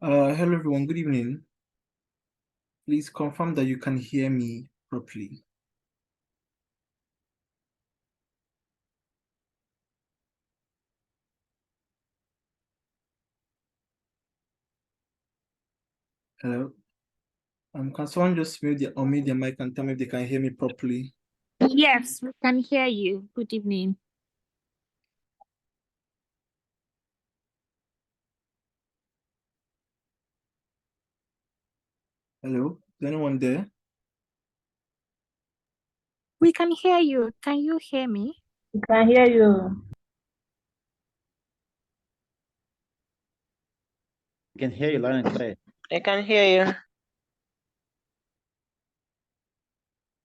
Hello everyone, good evening. Please confirm that you can hear me properly. Hello. Can someone just unmute their mic and tell me if they can hear me properly? Yes, we can hear you. Good evening. Hello, is anyone there? We can hear you. Can you hear me? We can hear you. We can hear you loud and clear. I can hear you.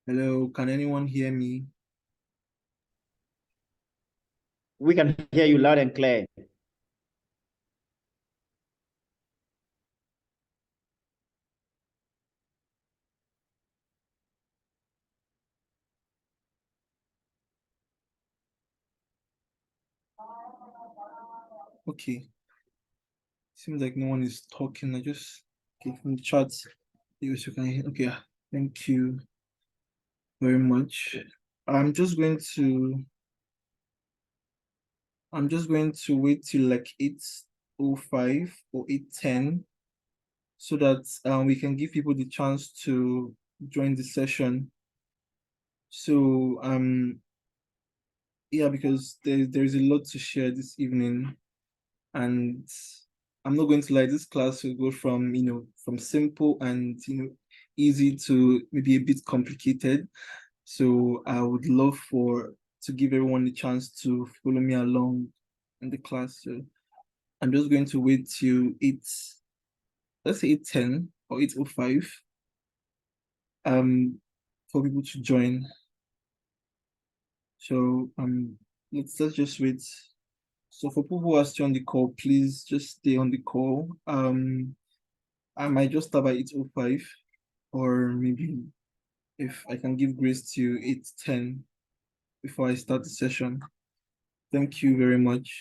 Hello, can anyone hear me? We can hear you loud and clear. Okay. Seems like no one is talking. I just gave from the chat. You can hear. Okay, thank you very much. I'm just going to wait till like 8:05 or 8:10 so that we can give people the chance to join the session. So yeah, because there's a lot to share this evening, and I'm not going to lie, this class will go from from simple and easy to maybe a bit complicated. So I would love to give everyone the chance to follow me along in the class. So I'm just going to wait till let's say 8:10 or 8:05 for people to join. So let's just wait. So for people who are still on the call, please just stay on the call. I might just start by 8:05, or maybe if I can give grace to 8:10 before I start the session. Thank you very much.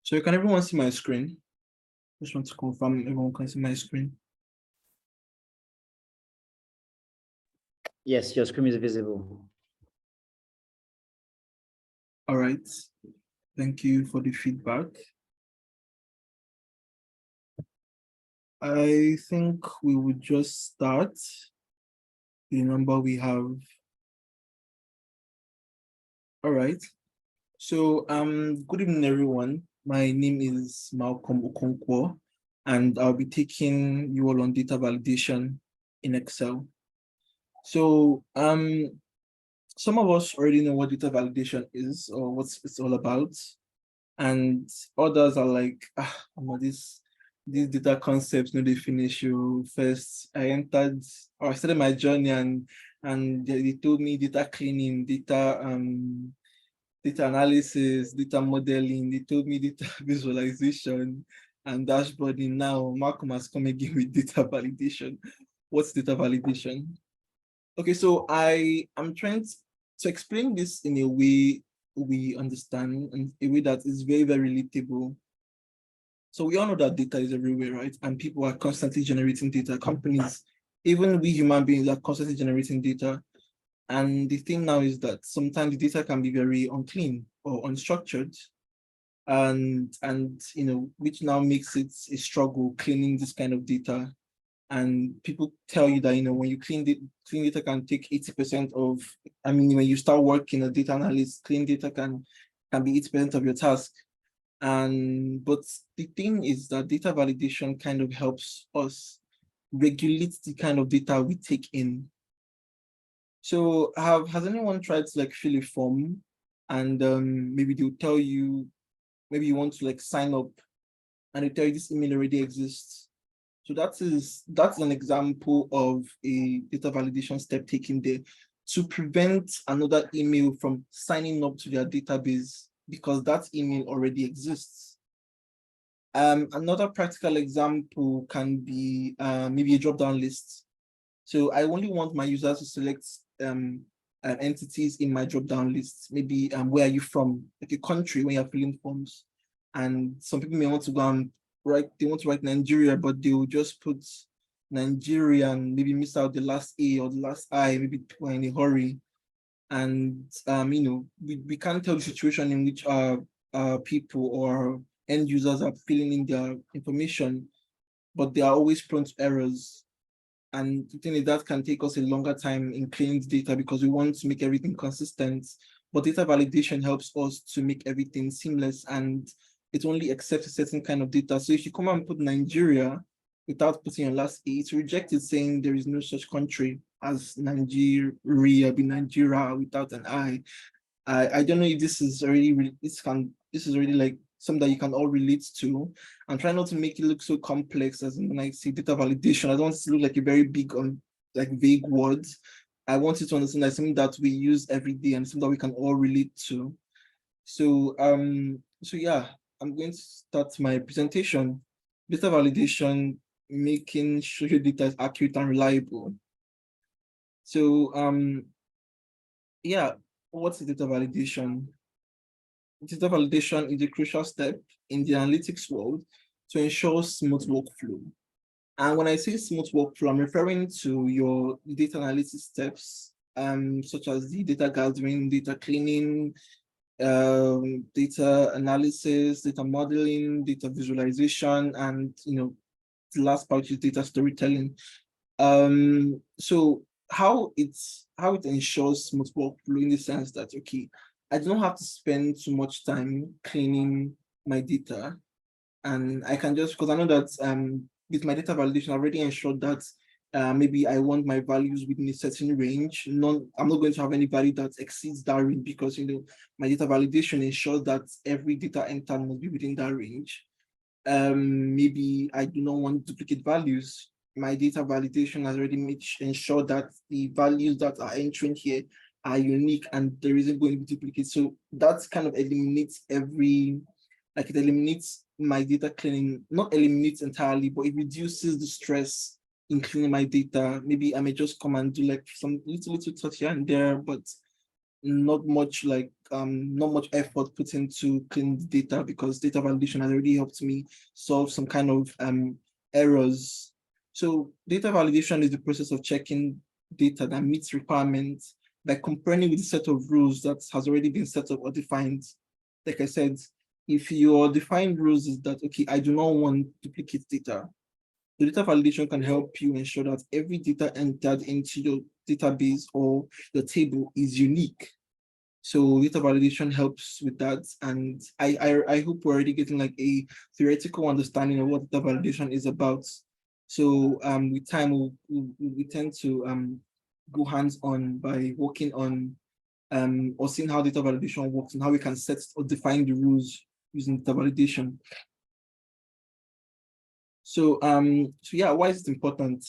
So can everyone see my screen? Just want to confirm everyone can see my screen. Yes, your screen is visible. All right. Thank you for the feedback. I think we would just start the number we have. All right. So good evening, everyone. My name is Malcolm Okonkwo, and I'll be taking you all on data validation in Excel. So some of us already know what data validation is or what it's all about. And others are like, these data concepts, no, they finish you first. I started my journey and they told me data cleaning, data analysis, data modeling, they told me data visualization and dashboarding. Now Malcolm has come again with data validation. What's data validation? Okay, so I am trying to explain this in a way we understand, and a way that is very, very relatable. So we all know that data is everywhere, right? And people are constantly generating data. Companies, even we human beings, are constantly generating data. And the thing now is that sometimes the data can be very unclean or unstructured, and which now makes it a struggle cleaning this kind of data. And people tell you that when you clean data can take 80% of, when you start working as a data analyst, clean data can be 80% of your task. But the thing is that data validation kind of helps us regulate the kind of data we take in. So has anyone tried to fill a form, and maybe they'll tell you, maybe you want to sign up and it tell you this email already exists. So that's an example of a data validation step taken there to prevent another email from signing up to their database because that email already exists. Another practical example can be maybe a drop-down list. So I only want my users to select entities in my drop-down list. Maybe where are you from, like a country when you're filling forms. And some people may want to go and they want to write Nigeria, but they will just put Nigeria and maybe miss out the last A or the last I, maybe people are in a hurry. And we can't tell the situation in which people or end users are filling in their information, but they are always prone to errors. And the thing is that can take us a longer time in cleaning the data because we want to make everything consistent. But data validation helps us to make everything seamless, and it only accepts a certain kind of data. So if you come and put Nigeria without putting your last A, it's rejected saying there is no such country as Nigeria, be Nigeria without an I. I don't know if this is already this is already like something that you can all relate to, and try not to make it look so complex. As when I say data validation, I don't want it to look like a very big like vague words. I want you to understand that something that we use every day and something that we can all relate to. So yeah, I'm going to start my presentation. Data validation, making sure your data is accurate and reliable. So yeah, what's data validation? Data validation is a crucial step in the analytics world to ensure smooth workflow. And when I say smooth workflow, I'm referring to your data analysis steps, such as the data gathering, data cleaning, data analysis, data modeling, data visualization, and the last part is data storytelling. So how it ensures smooth workflow in the sense that, okay, I don't have to spend too much time cleaning my data, and I can just, because I know that with my data validation, I already ensured that maybe I want my values within a certain range. I'm not going to have any value that exceeds that range because my data validation ensures that every data entered must be within that range. Maybe I do not want duplicate values. My data validation has already ensured that the values that are entering here are unique and there isn't going to be duplicate. So that kind of eliminates it eliminates my data cleaning, not eliminates entirely, but it reduces the stress in cleaning my data. Maybe I may just come and do like some little touch here and there, but not much effort put into cleaning the data because data validation has already helped me solve some kind of errors. So data validation is the process of checking data that meets requirements by comparing it with a set of rules that has already been set up or defined. Like I said, if your defined rules is that, okay, I do not want duplicate data, the data validation can help you ensure that every data entered into your database or your table is unique. So data validation helps with that. And I hope we're already getting like a theoretical understanding of what data validation is about. So with time, we tend to go hands-on by working on or seeing how data validation works and how we can set or define the rules using data validation. So yeah, why is it important?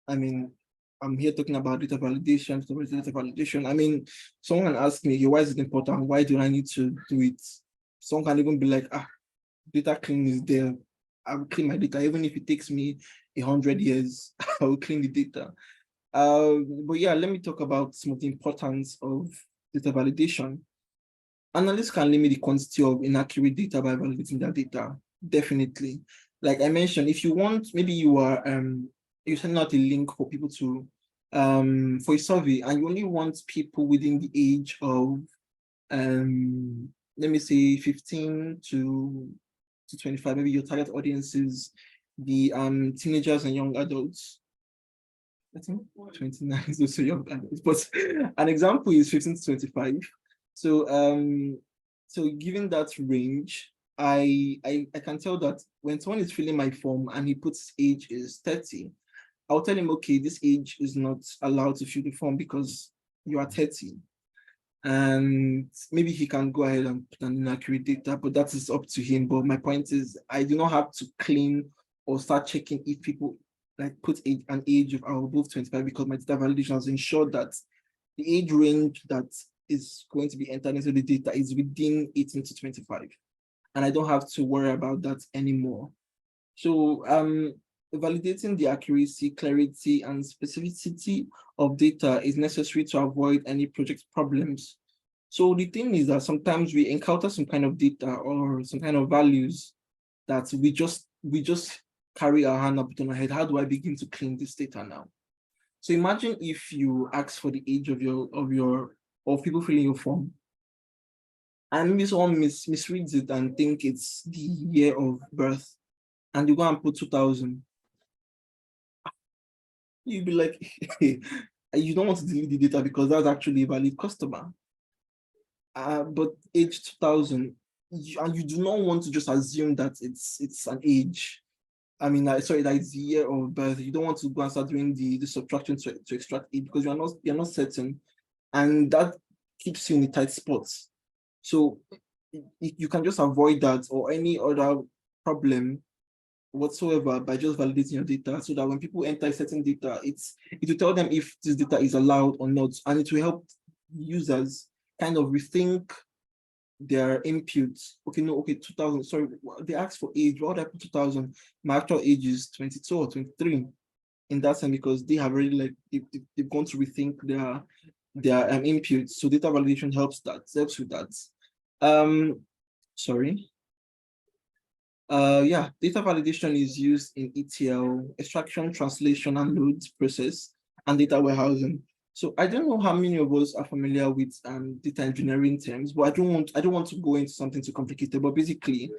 I mean, I'm here talking about data validation, data validation. I mean, someone can ask me, why is it important? Why do I need to do it? Someone can even be like, data cleaning is there. I will clean my data, even if it takes me 100 years, I will clean the data. But yeah, let me talk about some of the importance of data validation. Analysts can limit the quantity of inaccurate data by validating their data, definitely. Like I mentioned, if you want, maybe you're sending out a link for people to, for a survey, and you only want people within the age of, let me say 15 to 25, maybe your target audience is the teenagers and young adults. I think 29 is also young adults, but an example is 15 to 25. So given that range, I can tell that when someone is filling my form and he puts age is 30, I'll tell him, okay, this age is not allowed to fill the form because you are 30. and maybe he can go ahead and put an inaccurate data, but that is up to him. But my point is, I do not have to clean or start checking if people like put an age of above 25, because my data validation has ensured that the age range that is going to be entered into the data is within 18 to 25. And I don't have to worry about that anymore. So validating the accuracy, clarity, and specificity of data is necessary to avoid any project problems. So the thing is that sometimes we encounter some kind of data or some kind of values that we just carry our hand up on our head. How do I begin to clean this data now? So imagine if you ask for the age of people filling your form, and maybe someone misreads it and think it's the year of birth, and you go and put 2000. You'd be like, you don't want to delete the data because that's actually a valid customer. But age 2000, and you do not want to just assume that it's an age. I mean, sorry, that it's the year of birth. You don't want to go and start doing the subtraction to extract age because you're not certain, and that keeps you in a tight spot. So you can just avoid that or any other problem whatsoever by just validating your data, so that when people enter certain data, it will tell them if this data is allowed or not, and it will help users kind of rethink their inputs. Okay, no, okay, 2000, sorry, they asked for age, why would I put 2000? My actual age is 22 or 23 in that sense, because they have already like, they've gone to rethink their inputs. So data validation helps with that. Sorry. Yeah, data validation is used in ETL, extraction, translation, and load process, and data warehousing. So I don't know how many of us are familiar with data engineering terms, but I don't want to go into something too complicated. But basically,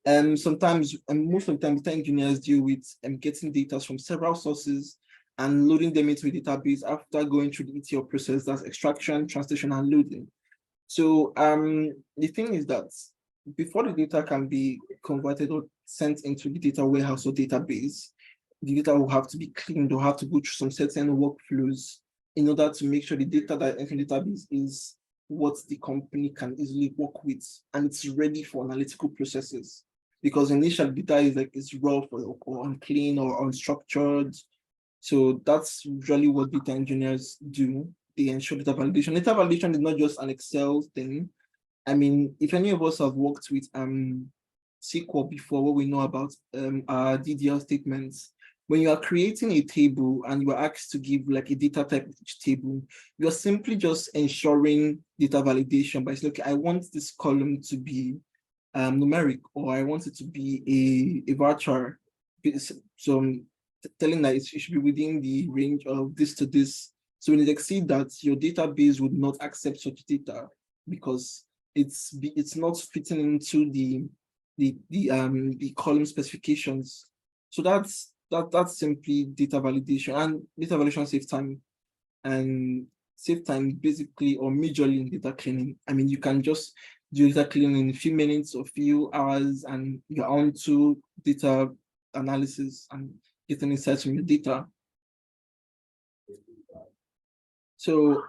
sometimes and most of the time, data engineers deal with getting data from several sources and loading them into a database after going through the ETL process. That's extraction, translation, and loading. So the thing is that before the data can be converted or sent into the data warehouse or database, the data will have to be cleaned or have to go through some certain workflows in order to make sure the data that enters the database is what the company can easily work with and it's ready for analytical processes. Because initially data is like it's raw or unclean or unstructured. So that's usually what data engineers do. They ensure data validation. Data validation is not just an Excel thing. I mean, if any of us have worked with SQL before, what we know about our DDL statements, when you are creating a table and you are asked to give like a data type of each table, you're simply just ensuring data validation by saying, okay, I want this column to be numeric, or I want it to be a varchar. So I'm telling that it should be within the range of this to this. So when it exceeds that, your database would not accept such data because it's not fitting into the column specifications. So that's simply data validation, and data validation saves time, and save time basically or majorly in data cleaning. I mean, you can just do data cleaning in a few minutes or few hours, and you're on to data analysis and getting insights from your data. So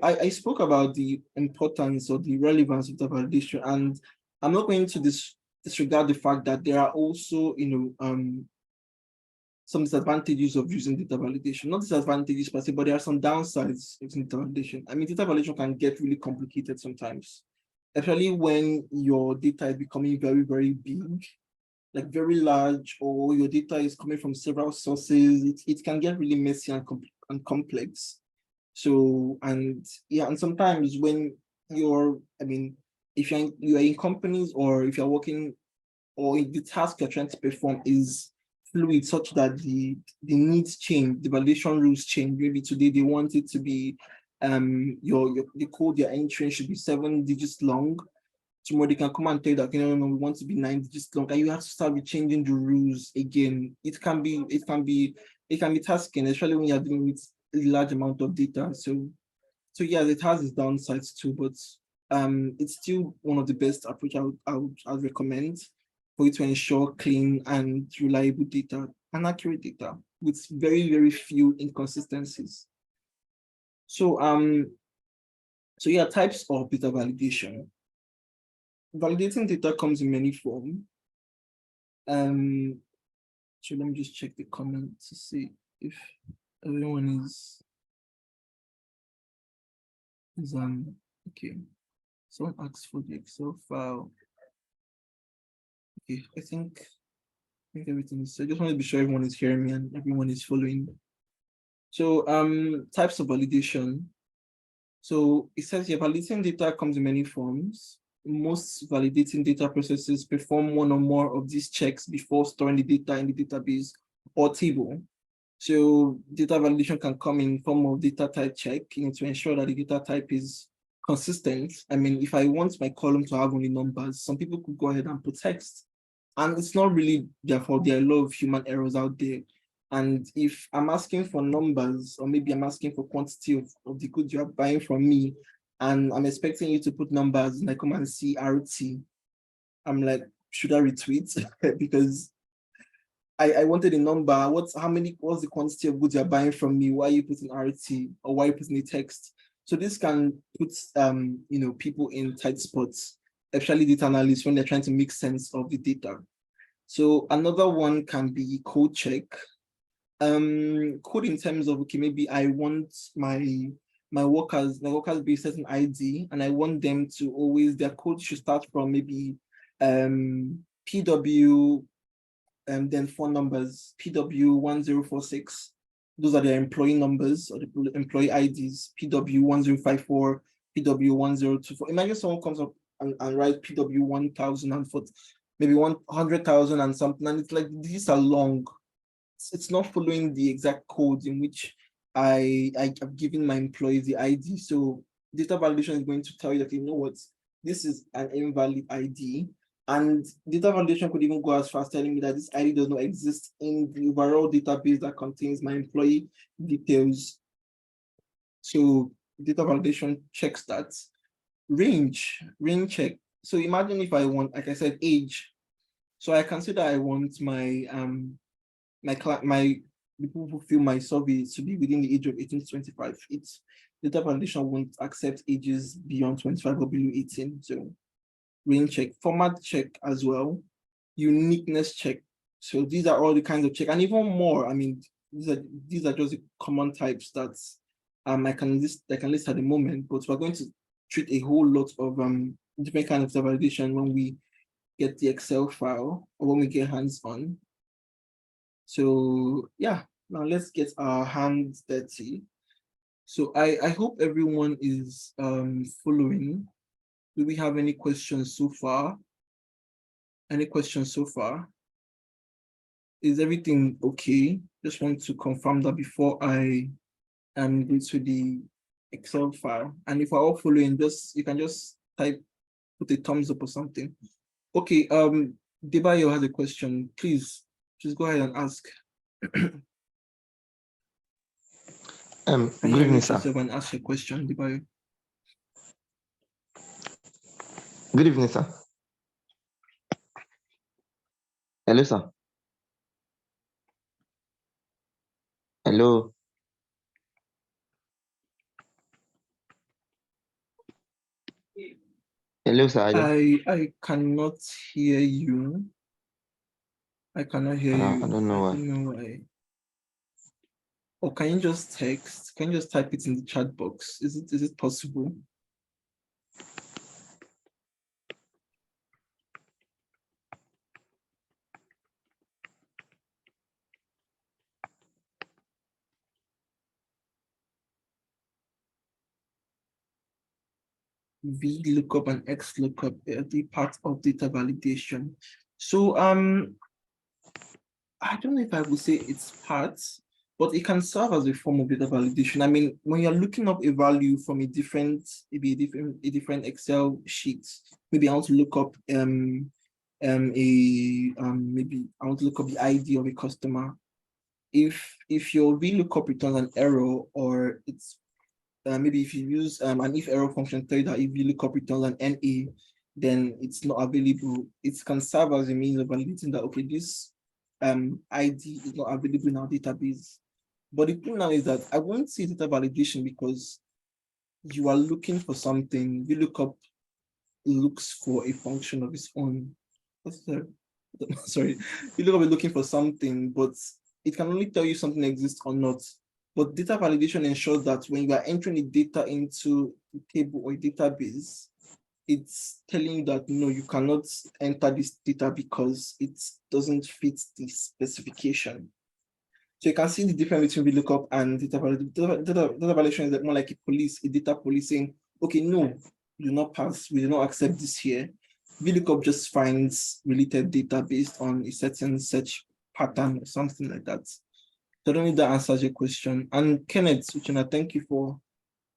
I spoke about the importance or the relevance of data validation, and I'm not going to disregard the fact that there are also, some disadvantages of using data validation. Not disadvantages per se, but there are some downsides of using data validation. I mean, data validation can get really complicated sometimes, especially when your data is becoming very, very big, like very large, or your data is coming from several sources. It can get really messy and complex. So, and yeah, and sometimes when if you're in companies, or if you're working, or if the task you're trying to perform is fluid such that the needs change, the validation rules change. Maybe today they want it to be the code you're entering should be 7 digits long. Tomorrow they can come and tell you that, no, we want to be 9 digits long, and you have to start with changing the rules again. It can be tasking, especially when you're dealing with a large amount of data. So yeah, it has its downsides too, but it's still one of the best approach I'd recommend for you to ensure clean and reliable data and accurate data with very, very few inconsistencies. So So yeah, types of data validation. Validating data comes in many forms. So let me just check the comment to see if everyone is okay. Someone asked for the Excel file. Okay, I think everything is. So I just want to be sure everyone is hearing me and everyone is following. So types of validation. So it says here validating data comes in many forms. Most validating data processes perform one or more of these checks before storing the data in the database or table. So data validation can come in form of data type check, to ensure that the data type is consistent. I mean, if I want my column to have only numbers, some people could go ahead and put text. And it's not really their fault. There are a lot of human errors out there. And if I'm asking for numbers, or maybe I'm asking for quantity of the goods you are buying from me, and I'm expecting you to put numbers, and I come and see RT, I'm like, should I retweet? Because I wanted a number. What's the quantity of goods you're buying from me? Why are you putting RT, or why are you putting the text? So this can put people in tight spots, especially data analysts when they're trying to make sense of the data. So another one can be code check. Code in terms of, okay, maybe I want my workers be a certain ID, and I want them to always, their code should start from maybe PW, then phone numbers, PW1046. Those are their employee numbers or the employee IDs, PW1054, PW1024. Imagine someone comes up and writes PW1000 and for maybe 100,000 and something, and it's like, these are long. It's not following the exact code in which I have given my employees the ID. So data validation is going to tell you that, you know what, this is an invalid ID. And data validation could even go as far as telling me that this ID does not exist in the overall database that contains my employee details. So data validation checks that. Range check. So imagine if I want, like I said, age. So I consider I want my people who fill my survey to be within the age of 18 to 25. It's data validation won't accept ages beyond 25 or below 18. So range check, format check as well, uniqueness check. So these are all the kinds of check, and even more. I mean, these are just the common types that I can list at the moment, but we're going to treat a whole lot of different kinds of validation when we get the Excel file or when we get hands-on. So yeah, now let's get our hands dirty. So I hope everyone is following. Do we have any questions so far? Any questions so far? Is everything okay? Just want to confirm that before I go to the Excel file. And if we're all following, you can just put a thumbs up or something. Okay, Debayo has a question. Please, just go ahead and ask. Good evening, sir. And ask your question, Debayo. Good evening, sir. Hello, sir. Hello. Hello, sir. I cannot hear you. I cannot hear you. I don't know why. I don't know why. Or can you just text? Can you just type it in the chat box? Is it possible? VLOOKUP and XLOOKUP are the part of data validation. So I don't know if I would say it's parts, but it can serve as a form of data validation. I mean, when you're looking up a value from a different Excel sheet, maybe I want to look up maybe I want to look up the ID of a customer. If your VLOOKUP returns an error, or it's maybe if you use an if error function tell you that if VLOOKUP returns an NA, then it's not available. It can serve as a means of validating that, okay, this ID is not available in our database. But the thing now is that I won't see data validation because you are looking for something, VLOOKUP looks for a function of its own. What's that? Sorry, VLOOKUP is looking for something, but it can only tell you something exists or not. But data validation ensures that when you are entering the data into a table or a database, it's telling you that no, you cannot enter this data because it doesn't fit the specification. So you can see the difference between VLOOKUP and data validation. Data validation is more like a data police saying, okay, no, you do not pass, we do not accept this here. VLOOKUP just finds related data based on a certain search pattern or something like that. So I don't know if that answers your question. And Kenneth, Uchenna, thank you for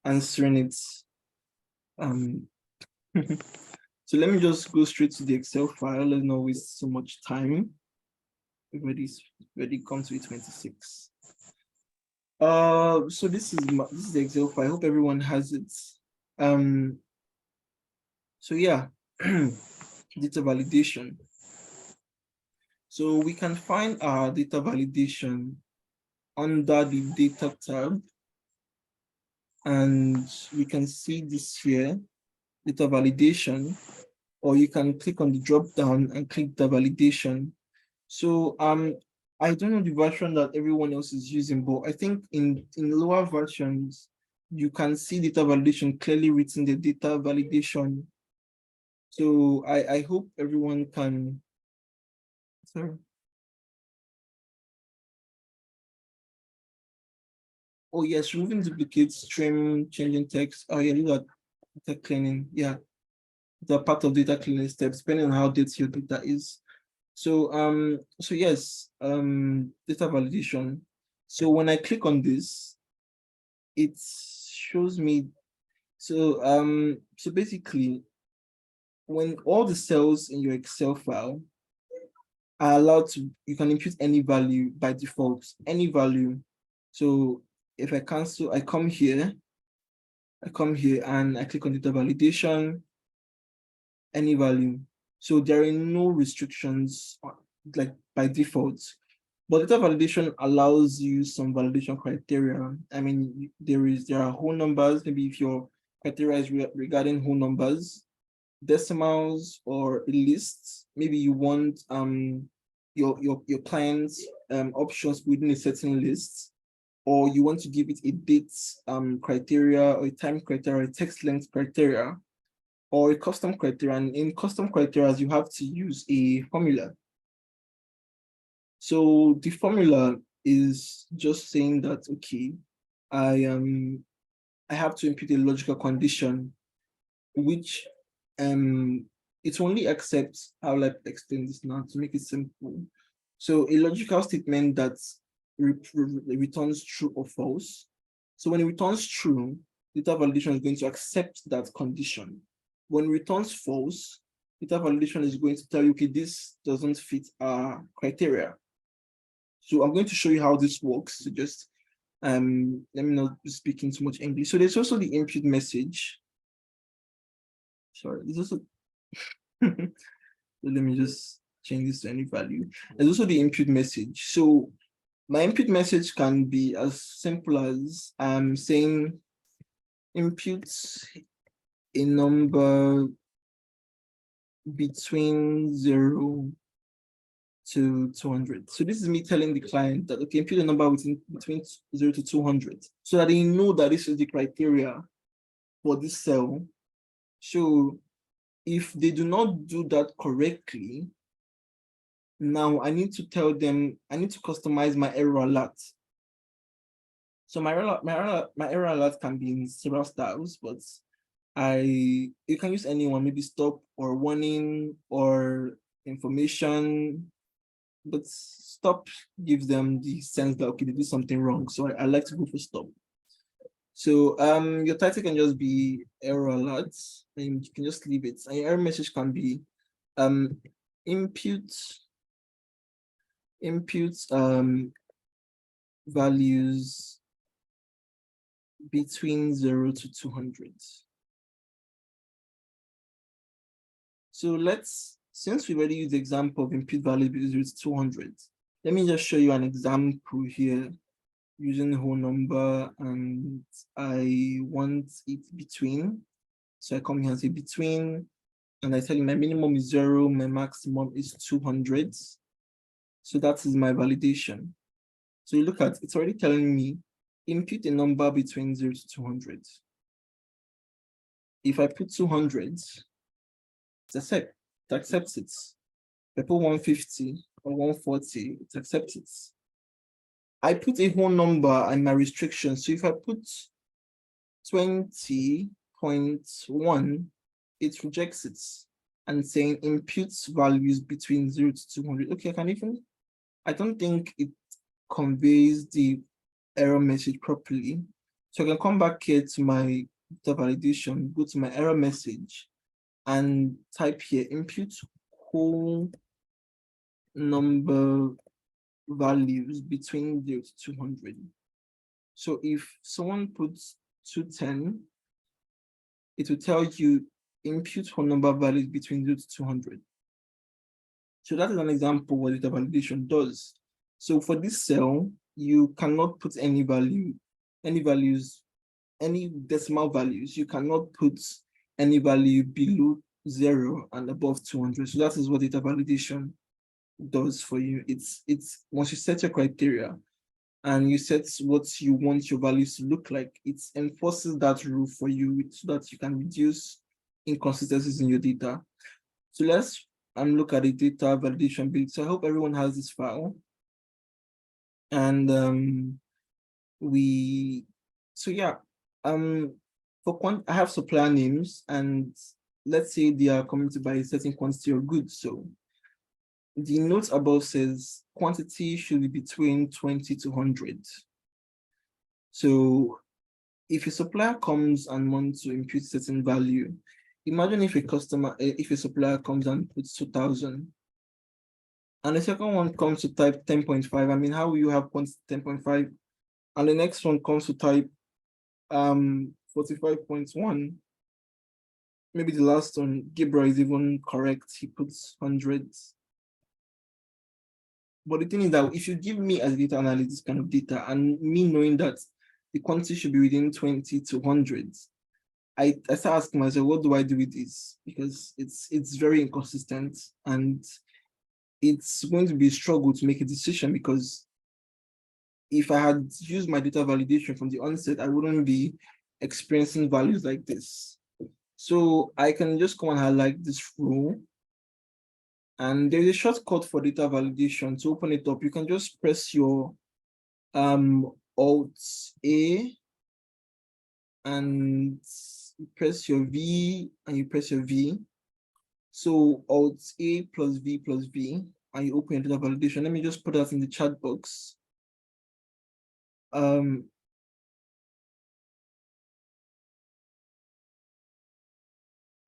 answering it. So let me just go straight to the Excel file. Let's not waste so much time. Everybody's ready, come to 26. So this is the Excel file. I hope everyone has it. So yeah, data validation. So we can find our data validation under the data tab. And we can see this here, data validation, or you can click on the drop down and click the validation. So I don't know the version that everyone else is using, but I think in lower versions, you can see data validation clearly written the data validation. So I hope everyone can, sorry. Oh yes, removing duplicates, trim, changing text. Oh yeah, look at data cleaning. Yeah, the part of data cleaning steps, depending on how dirty your data is. So yes, data validation. So when I click on this, it shows me. So so basically, when all the cells in your Excel file are allowed to, you can input any value by default, any value. So if I cancel, I come here and I click on data validation, any value. So there are no restrictions like by default, but data validation allows you some validation criteria. I mean, there are whole numbers. Maybe if your criteria is regarding whole numbers, decimals, or a list. Maybe you want your client's options within a certain list, or you want to give it a date criteria, or a time criteria, or a text length criteria, or a custom criteria. And in custom criteria, you have to use a formula. So the formula is just saying that, okay, I have to input a logical condition, which it only accepts, how will I extend this now to make it simple? So a logical statement that returns true or false. So when it returns true, data validation is going to accept that condition. When it returns false, data validation is going to tell you, okay, this doesn't fit our criteria. So I'm going to show you how this works. So just let me not be speaking too much English. So there's also the input message. Sorry, there's also let me just change this to any value. There's also the input message. So my input message can be as simple as saying input a number between 0 to 200. So this is me telling the client that, okay, input a number between 0 to 200, so that they know that this is the criteria for this cell. So if they do not do that correctly, now I need to tell them, I need to customize my error alert. So my error alert can be in several styles, but you can use anyone, maybe stop or warning or information, but stop gives them the sense that, okay, they did something wrong. So I like to go for stop. So your title can just be error alerts, and you can just leave it. And your error message can be input values between 0 to 200. So since we already used the example of input value between 0 to 200, let me just show you an example here using a whole number and I want it between. So I come here and say between, and I tell you my minimum is 0, my maximum is 200. So that is my validation. So you look at, it's already telling me, input a number between 0 to 200. If I put 200, it accepts it. If I put 150 or 140, it accepts it. I put a whole number and my restriction. So if I put 20.1, it rejects it and saying imputes values between 0 to 200. Okay, I don't think it conveys the error message properly. So I can come back here to my data validation, go to my error message and type here impute whole number values between 0 to 200. So if someone puts 210, it will tell you impute whole number values between 0 to 200. So that is an example what data validation does. So for this cell, you cannot put any values, any decimal values. You cannot put any value below 0 and above 200. So that is what data validation does for you. It's once you set your criteria and you set what you want your values to look like, it enforces that rule for you so that you can reduce inconsistencies in your data. So let's look at the data validation build. So I hope everyone has this file. And I have supplier names, and let's say they are committed by a certain quantity of goods. So the note above says quantity should be between 20 to 100. So if a supplier comes and wants to impute certain value, imagine if a supplier comes and puts 2,000, and the second one comes to type 10.5. I mean, how will you have quantity 10.5? And the next one comes to type 45.1. Maybe the last one, Gabriel is even correct. He puts 100. But the thing is that if you give me as a data analyst this kind of data and me knowing that the quantity should be within 20 to 100, I start asking myself, what do I do with this? Because it's very inconsistent and it's going to be a struggle to make a decision, because if I had used my data validation from the onset, I wouldn't be experiencing values like this. So I can just come and highlight this rule. And there's a shortcut for data validation. To open it up, you can just press your Alt-A and you press your V and you press your V. So Alt-A plus V and you open your data validation. Let me just put that in the chat box.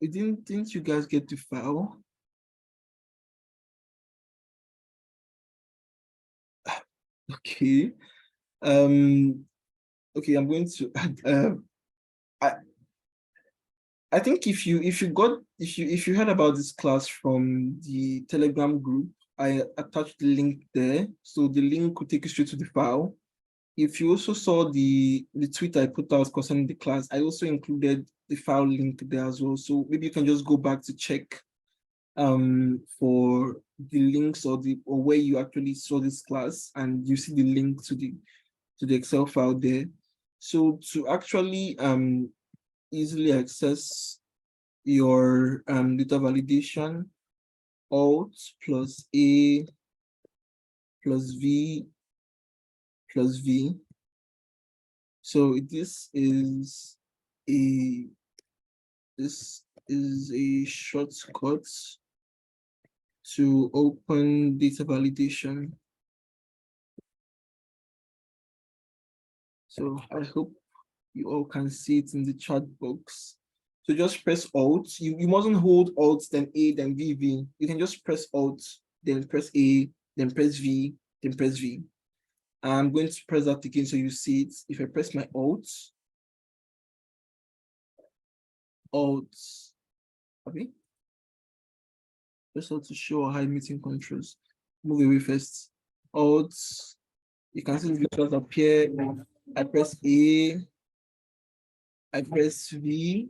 Didn't you guys get the file? Okay. Okay, I'm going to I think if you heard about this class from the Telegram group, I attached the link there. So the link will take you straight to the file. If you also saw the tweet I put out concerning the class, I also included the file link there as well. So maybe you can just go back to check for the links or where you actually saw this class, and you see the link to the Excel file there. So to actually easily access your data validation, Alt plus A plus V plus V. So this is a shortcut to open data validation. So I hope you all can see it in the chat box. So just press Alt. You mustn't hold Alt, then A, then VV. You can just press Alt, then press A, then press V, then press V. I'm going to press that again so you see it. If I press my Alt, okay. Just want to show hide meeting controls. Move away first. Alt, You can see the results appear. I press A, I press V,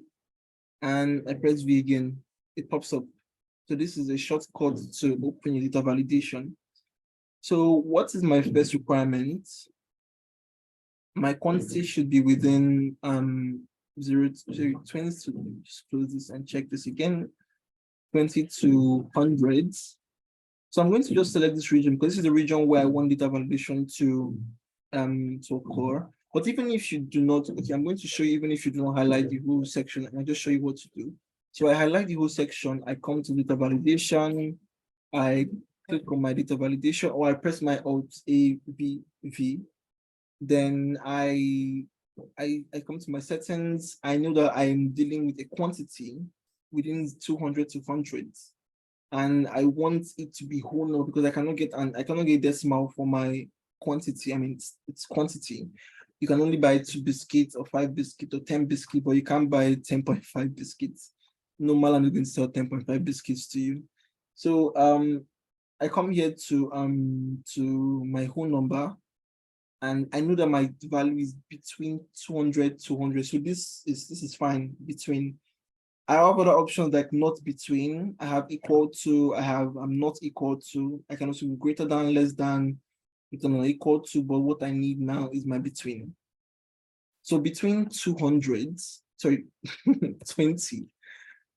and I press V again. It pops up. So this is a shortcut to open your data validation. So what is my first requirement? My quantity should be within 0 to 20. Just close this and check this again. 20 to 100. So I'm going to just select this region because this is the region where I want data validation to occur. But even if you do not, okay, I'm going to show you even if you do not highlight the whole section, and I just show you what to do. So I highlight the whole section, I come to data validation, I click on my data validation, or I press my Alt A V. Then I come to my settings. I know that I'm dealing with a quantity within 200 to 100. And I want it to be whole number because I cannot get decimal for my quantity. I mean, it's quantity. You can only buy 2 biscuits or 5 biscuits or 10 biscuits, but you can't buy 10.5 biscuits. No man is going to sell 10.5 biscuits to you. So I come here to my whole number, and I know that my value is between 200 to 100. So this is fine between. I have other options like not between. I have equal to, I'm not equal to. I can also be greater than, less than, equal to, but what I need now is my between. So between 200, sorry, 20,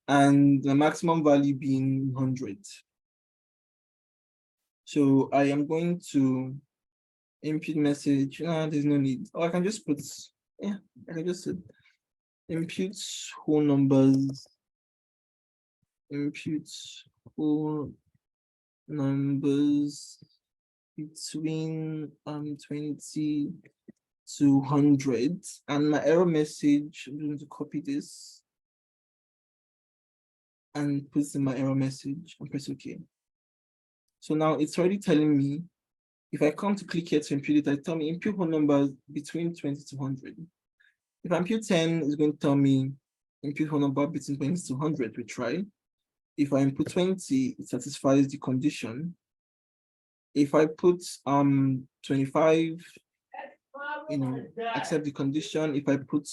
and the maximum value being 100. So I am going to input message. There's no need. Or I can just put, I can just input whole numbers, input whole numbers between 20 to 100, and my error message, I'm going to copy this and put in my error message and press OK. So now it's already telling me, if I come to click here to input it, I tell me input whole numbers between 20 to 100. If I input 10, it's going to tell me input whole number between 20 to 100, we try. If I input 20, it satisfies the condition. If I put 25, accept the condition. If I put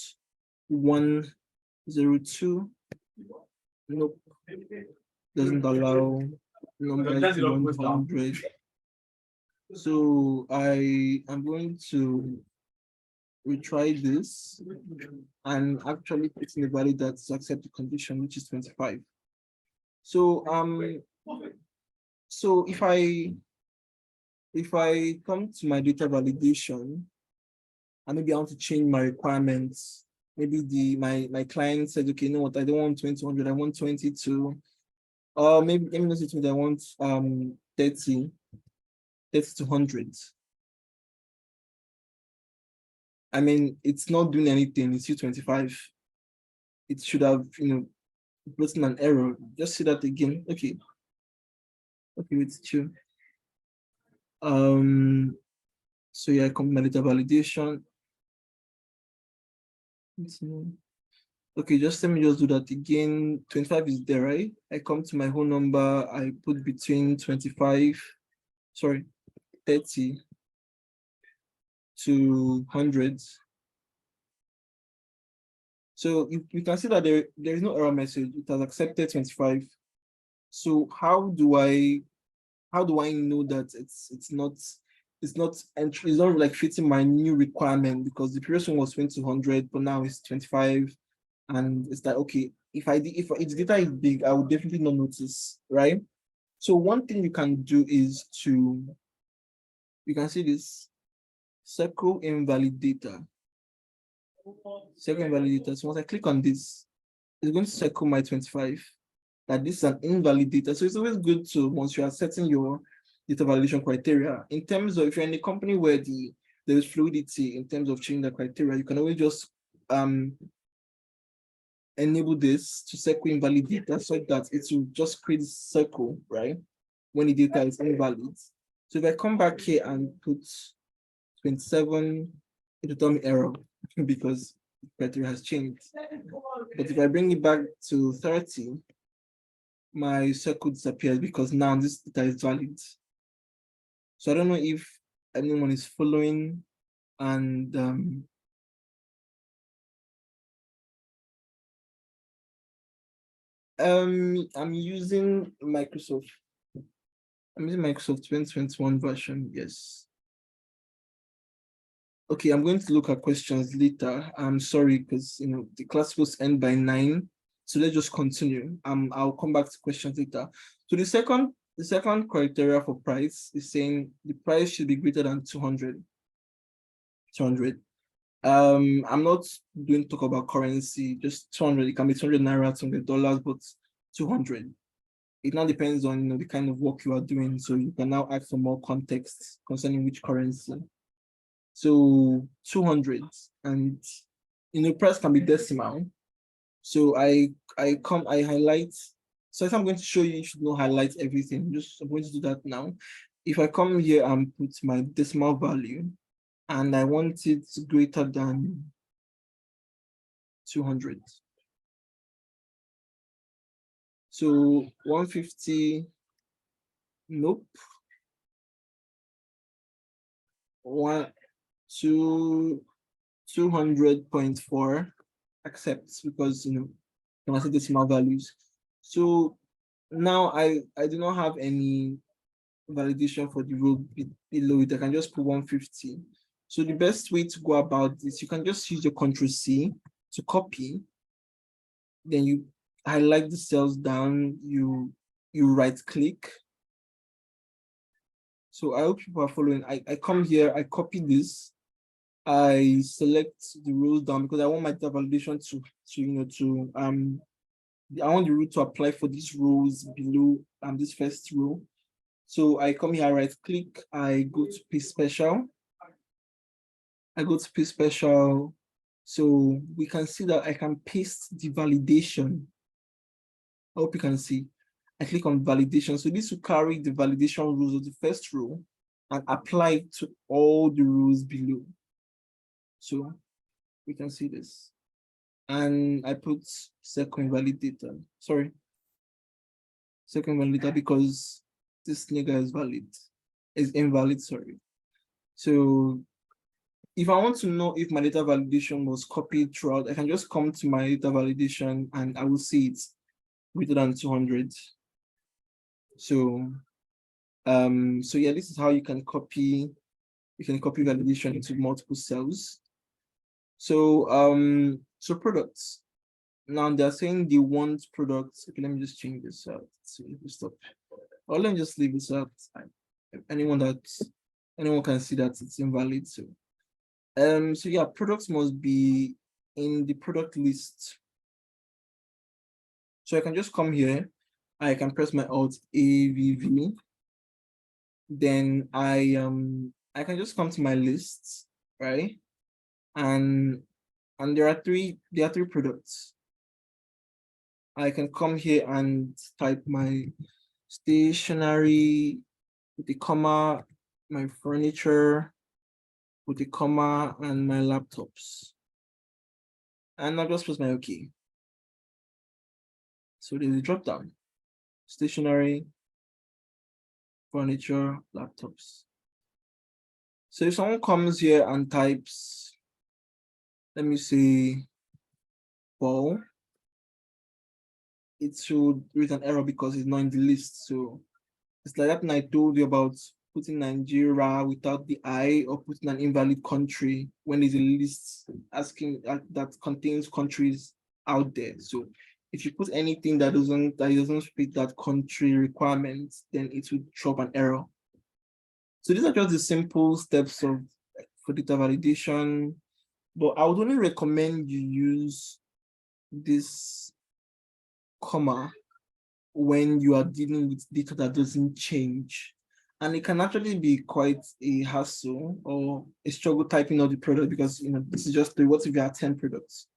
102, nope, doesn't allow numbers 100. So I am going to retry this and actually put in a value that's accept the condition, which is 25. So so if I come to my data validation, and maybe I want to change my requirements, maybe my client said, okay, you know what, I don't want 20, I want 22, or maybe let me not say 20, I want 30 to 100. I mean, it's not doing anything, it's 25. It should have, put in an error. Just see that again. Okay, it's true. So yeah, I come to my data validation. Okay, just let me just do that again. 25 is there, right? I come to my whole number, I put between 30 to 100. So you can see that there is no error message. It has accepted 25. So how do I know that it's not like fitting my new requirement, because the previous one was 200, but now it's 25, and it's like, okay, if its data is big, I would definitely not notice, right? So one thing you can do is you can see this circle invalid data. Circle invalid data. So once I click on this, it's going to circle my 25. That this is an invalid data. So it's always good to, once you are setting your data validation criteria, in terms of if you're in a company where there is fluidity in terms of changing the criteria, you can always just enable this to circle invalid data so that it will just create a circle, right? When the data is invalid. So if I come back here and put 27, it will tell me error because the criteria has changed. But if I bring it back to 30, my circle disappears because now this data is valid. So I don't know if anyone is following, and I'm using Microsoft. I'm using Microsoft 2021 version, yes. Okay, I'm going to look at questions later. I'm sorry, because the class will end by 9. So let's just continue. I'll come back to questions later. So the second criteria for price is saying the price should be greater than 200. 200. I'm not going to talk about currency, just 200. It can be 200 naira, $200, but 200. It now depends on the kind of work you are doing. So you can now add some more context concerning which currency. So 200, and price can be decimal. So I highlight. So if I'm going to show you, you should not highlight everything. I'm going to do that now. If I come here and put my decimal value, and I want it greater than 200. So 150, nope. 200.4 accepts, because when I say decimal values. So now I do not have any validation for the row below it. I can just put 150. So the best way to go about this, you can just use your Ctrl+C to copy. Then you highlight the cells down, you right click. So I hope people are following. I come here, I copy this, I select the rows down because I want my data validation I want the rule to apply for these rows below this first row. So I come here, I right click, I go to paste special. So we can see that I can paste the validation. I hope you can see. I click on validation. So this will carry the validation rules of the first row and apply it to all the rows below. So we can see this. And I put second validator. Sorry. Second validator because this nigga is invalid, sorry. So if I want to know if my data validation was copied throughout, I can just come to my data validation and I will see it greater than 200. So yeah, this is how you can copy validation into multiple cells. So so products. Now they're saying they want products. Okay, let me just change this out. So stop. Or let me just leave this out. Anyone can see that it's invalid. So so yeah, products must be in the product list. So I can just come here. I can press my Alt AVV. Then I can just come to my lists, right? And there are three products. I can come here and type my stationery with a comma, my furniture with a comma, and my laptops. And I'll just press my OK. So there's a drop down. Stationery, furniture, laptops. So if someone comes here and types, let me say, ball, it should read an error because it's not in the list. So it's like that thing I told you about putting Nigeria without the I, or putting an invalid country when there's a list asking that contains countries out there. So if you put anything that doesn't fit that country requirement, then it will drop an error. So these are just the simple steps for data validation, but I would only recommend you use this comma when you are dealing with data that doesn't change. And it can actually be quite a hassle or a struggle typing out the product because this is just what if you have 10 products.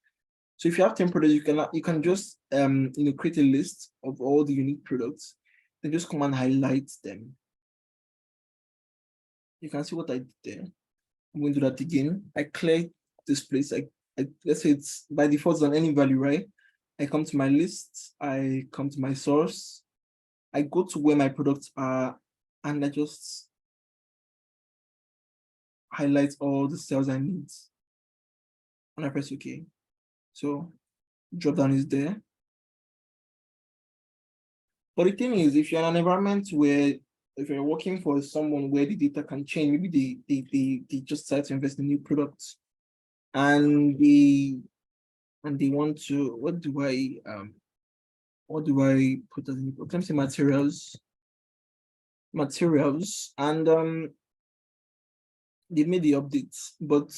So if you have 10 products, you can just create a list of all the unique products, then just come and highlight them. You can see what I did there. I'm going to do that again. I clear this place. Let's say it's by default on any value, right? I come to my list, I come to my source, I go to where my products are, and I just highlight all the cells I need. And I press OK. So drop down is there. But the thing is, if you're in an environment where if you're working for someone where the data can change, maybe they just start to invest in new products and they want to, what do I put as in, let me say materials, and they made the updates, but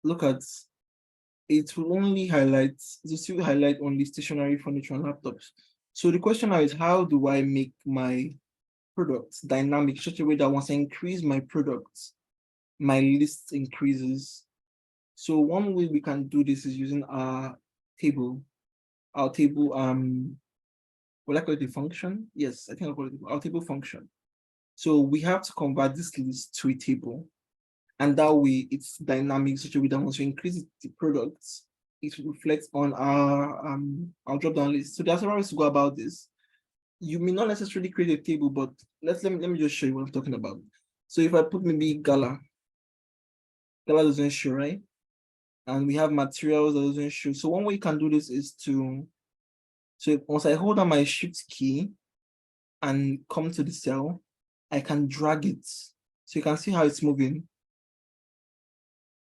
look at it will only highlight, it will still highlight only stationary furniture and laptops. So the question now is, how do I make my products dynamic such a way that once I increase my products, my list increases? So one way we can do this is using our table, will I call it a function? Yes, I think I'll call it our table function. So we have to convert this list to a table, and that way it's dynamic such a way that once we increase the products, it reflects on our drop-down list. So there's several ways to go about this. You may not necessarily create a table, but let me just show you what I'm talking about. So if I put maybe Gala doesn't show, right? And we have materials that doesn't show. So one way you can do this is to, so once I hold down my shift key and come to the cell, I can drag it. So you can see how it's moving.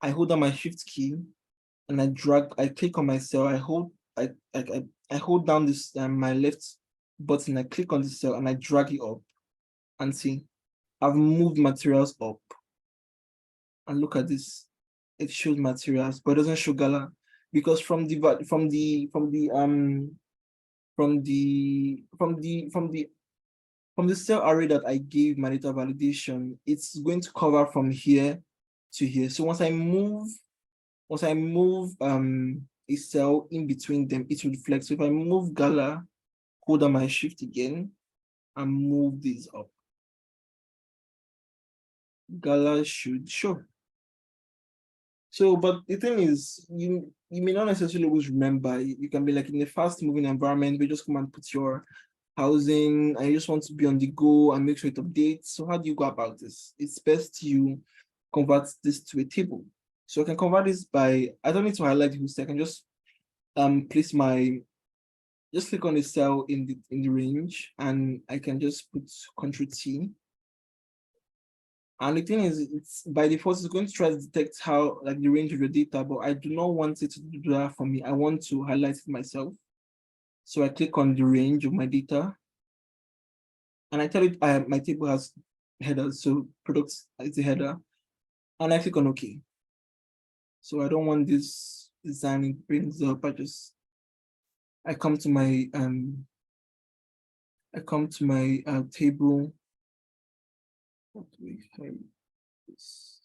I hold down my shift key and I click on my cell. I hold down this my left button, I click on the cell and I drag it up, and see, I've moved materials up. And look at this, it shows materials, but it doesn't show Gala, because from the cell array that I gave my data validation, it's going to cover from here to here. So once I move a cell in between them, it will reflect. So if I move Gala, hold on my shift again, and move these up, Gala should show. So, but the thing is, you may not necessarily always remember. You can be like in a fast-moving environment, we just come and put your housing, and you just want to be on the go and make sure it updates. So how do you go about this? It's best you convert this to a table. So I can convert this by, I don't need to highlight the whole cell. I can just place just click on the cell in the range, and I can just put Ctrl+T. And the thing is, it's by default, it's going to try to detect how, like, the range of your data, but I do not want it to do that for me. I want to highlight it myself. So I click on the range of my data, and I tell it my table has headers, so products is a header, and I click on OK. So I don't want this design, it brings up, I come to my table. What do we have this?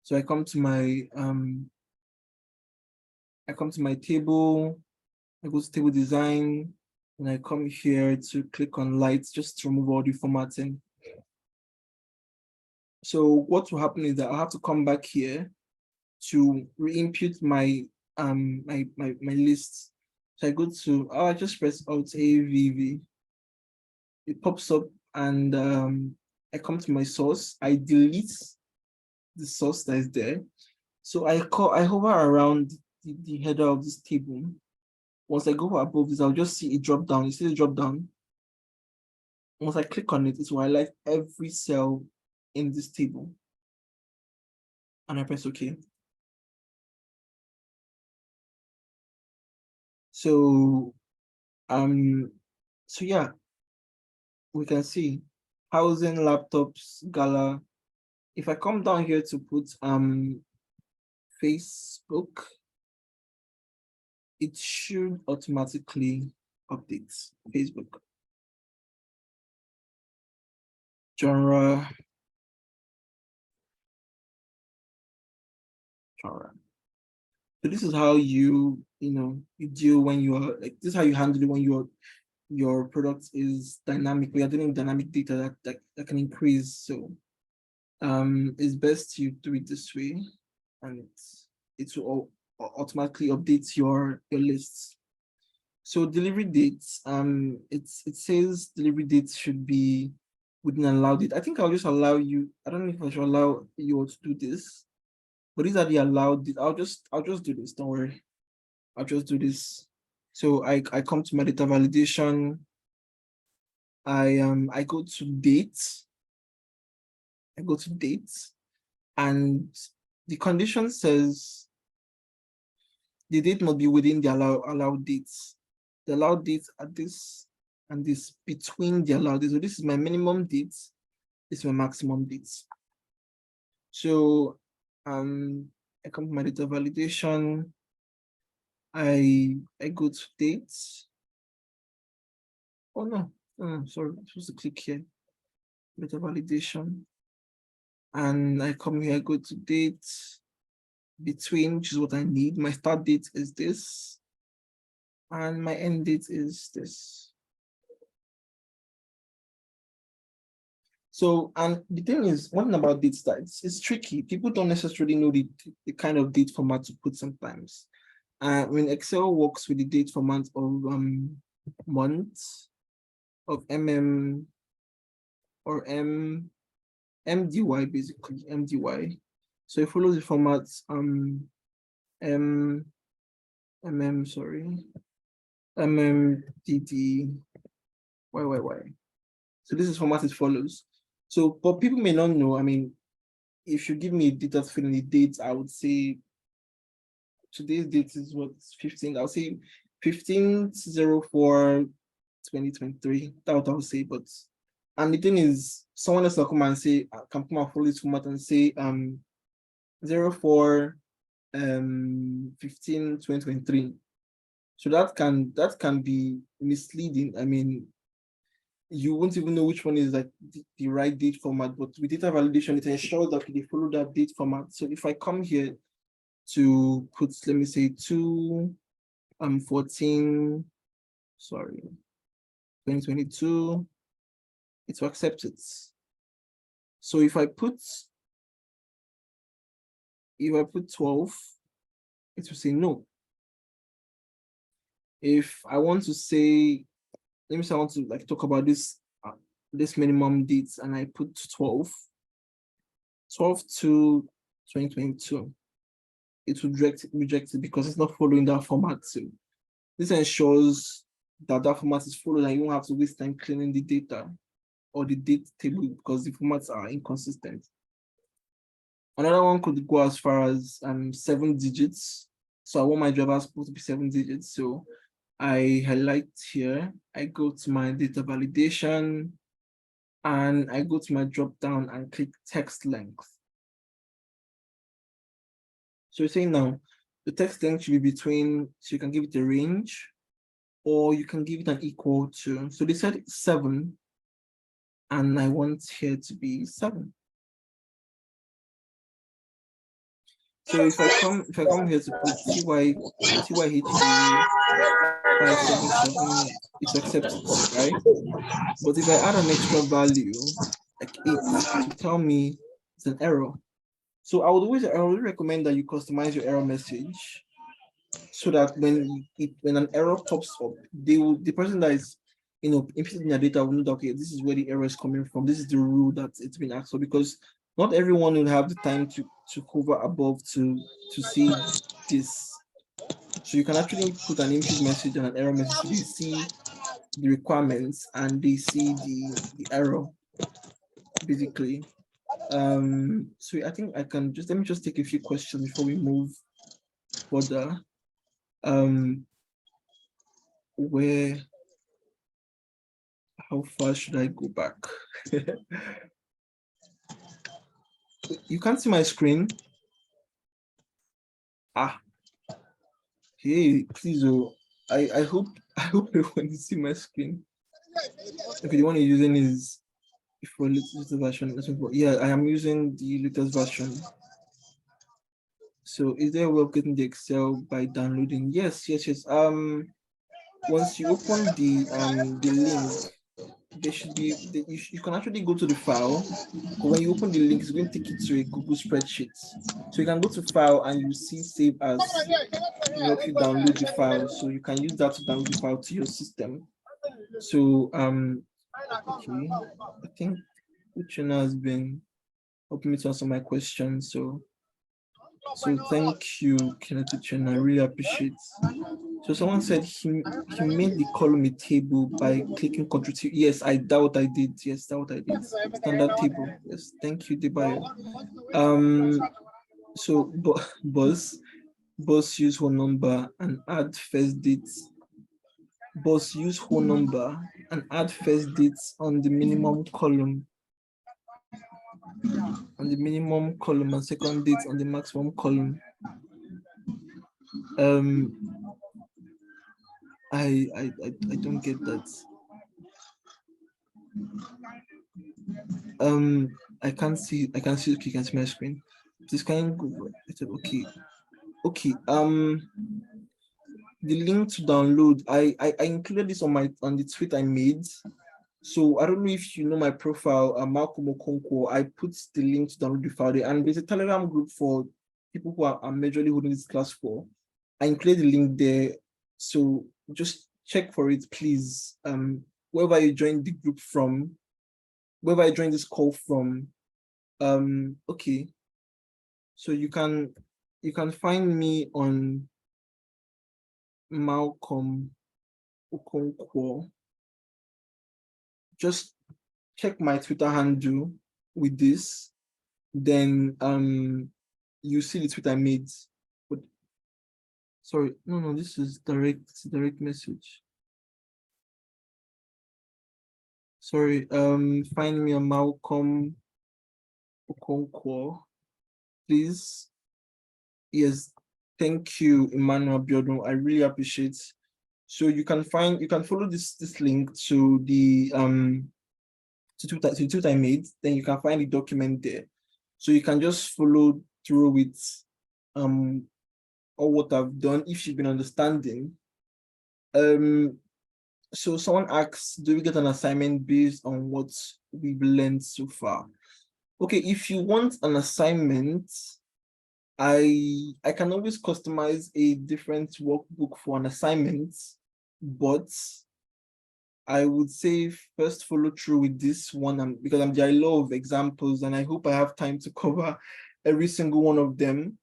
So I come to my table, I go to table design, and I come here to click on lights just to remove all the formatting. So what will happen is that I'll have to come back here to re-input my my list. So I go to, I just press Alt+A+V+V. It pops up, and I come to my source. I delete the source that is there. So I hover around the header of this table. Once I go above this, I'll just see it drop down. You see the drop down? Once I click on it, it will highlight every cell in this table. And I press OK. So yeah, we can see housing, laptops, Gala. If I come down here to put Facebook, it should automatically update Facebook. Genre. So this is how you deal when you are like, this is how you handle it when your product is dynamic. We are dealing with dynamic data that can increase. So it's best you do it this way, and it will automatically update your lists. So delivery dates, it says delivery dates should be within allowed it. I think I'll just allow you. I don't know if I should allow you all to do this, but these are the allowed. I'll just do this. Don't worry. I'll just do this. So I come to my data validation. I go to dates. I go to dates, and the condition says the date must be within the allowed dates. The allowed dates are this and this between the allowed dates. So this is my minimum dates. This is my maximum dates. So I come to my data validation. I go to dates. Oh no, sorry, I'm supposed to click here. Data validation. And I come here, I go to dates between, which is what I need. My start date is this. And my end date is this. So, and the thing is, one thing about date styles, it's tricky. People don't necessarily know the kind of date format to put sometimes. When Excel works with the date format of months, of or MDY, basically, MDY. So it follows the format MMDD, YYY. So this is format it follows. So, but people may not know. I mean, if you give me a data to fill in the dates, I would say today's date is what, 15. I'll say 15/04/2023. That's what I'll say. But and the thing is, someone else will come and say, can come and follow this format and say 04/15/2023. So that can be misleading. I mean, you won't even know which one is like the right date format, but with data validation, it ensures that they follow that date format. So if I come here to put, let me say 2022, it will accept it. So if I put 12, it will say no. If I want to say, let me say I want to like talk about this minimum dates, and I put 12/2/2022, it will reject it because it's not following that format. So this ensures that format is followed and you won't have to waste time cleaning the data or the date table because the formats are inconsistent. Another one could go as far as 7 digits. So I want my driver's supposed to be 7 digits. So I highlight here, I go to my data validation, and I go to my drop down and click text length. So you're saying now the text length should be between, so you can give it a range, or you can give it an equal to. So they said 7, and I want here to be 7. So if I come here to put TYHD 577, it accepts it, right? But if I add an extra value, like 8, it will tell me it's an error. So I would recommend that you customize your error message so that when an error pops up, the person that is interested in your data will know that, okay, this is where the error is coming from. This is the rule that it's been asked for, because not everyone will have the time to hover above to see this. So you can actually put an input message and an error message. So they see the requirements and they see the error, basically. So I think I can let me take a few questions before we move further. How far should I go back? You can't see my screen. Hey, please, I hope everyone can see my screen. Okay, the one you're using is for latest version. Yeah, I am using the latest version. So is there a way of getting the Excel by downloading? Yes. Once you open the link, there should be you can actually go to the file, but when you open the link, it's going to take you to a Google spreadsheet. So you can go to file and you see save as, help you download the file. So you can use that to download the file to your system. So okay, I think Uchenna has been helping me to answer my questions. So thank you, Kenneth Uchenna. I really appreciate. So someone said he made the column a table by clicking Ctrl T. Yes, I doubt I did. Yes, that what I did. Standard table. Yes, thank you, Debayo. So boss use whole number and add first date. Boss use whole number and add first dates on the minimum column. On the minimum column and second date on the maximum column. I don't get that. I can't see. Okay, you can see my screen. This can go. Okay. Okay. The link to download. I included this on the tweet I made. So I don't know if you know my profile, Malcolm Okonkwo. I put the link to download the file there, and there's a Telegram group for people who are majorly holding this class for. I included the link there, so just check for it, please. Wherever you join the group from, wherever I joined this call from, okay. So you can find me on Malcolm Okonkwo. Just check my Twitter handle with this, then you see the tweet I made. But sorry, no, this is direct message. Sorry, find me on Malcolm Okonkwo, please. Yes, thank you, Emmanuel Biodun. I really appreciate. So you can follow this link to the to Twitter I made, then you can find the document there. So you can just follow through with all what I've done if you've been understanding. So someone asks, do we get an assignment based on what we've learned so far? Okay, if you want an assignment, I can always customize a different workbook for an assignment, but I would say first follow through with this one because there are a lot of examples and I hope I have time to cover every single one of them.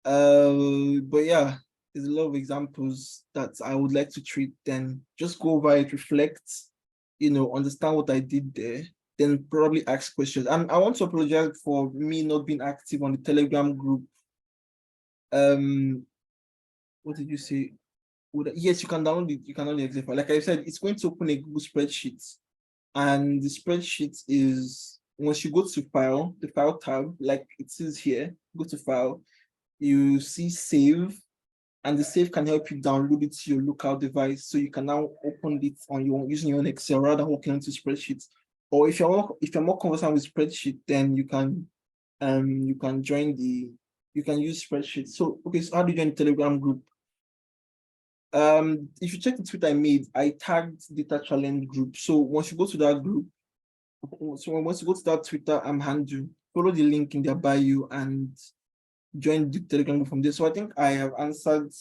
But yeah, there's a lot of examples that I would like to treat. Then just go over it, reflect, understand what I did there, then probably ask questions. And I want to apologize for me not being active on the Telegram group. What did you say? Yes, you can download it. You can download the Excel file. Like I said, it's going to open a Google spreadsheet, and the spreadsheet is once you go to file, the file tab, like it says here, go to file, you see save, and the save can help you download it to your local device, so you can now open it on using your own Excel rather than hooking into spreadsheets. Or if you're more conversant with spreadsheet, then you can use spreadsheets. So okay, so how do you join the Telegram group? If you check the tweet I made, I tagged Data Challenge group. So once you go to that group, once you go to that Twitter handle, follow the link in their bio and join the Telegram group from there. So I think I have answered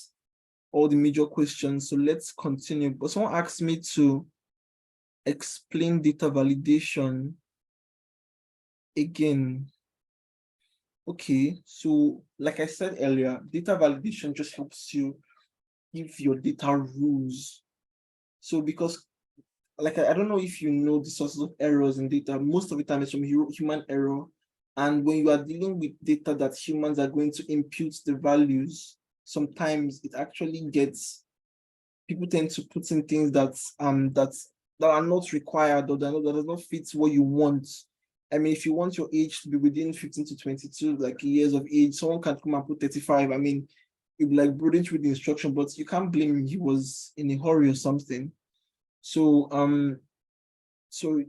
all the major questions. So let's continue. But someone asked me to explain data validation again. Okay, so like I said earlier, data validation just helps you give your data rules. So because like I don't know if you know the sources of errors in data, most of the time it's from human error. And when you are dealing with data that humans are going to impute the values, sometimes it actually gets, people tend to put in things that are not required or that does not fit what you want. I mean, if you want your age to be within 15 to 22 like years of age, someone can come and put 35. I mean, you'd be like brooding through the instruction, but you can't blame him. He was in a hurry or something. So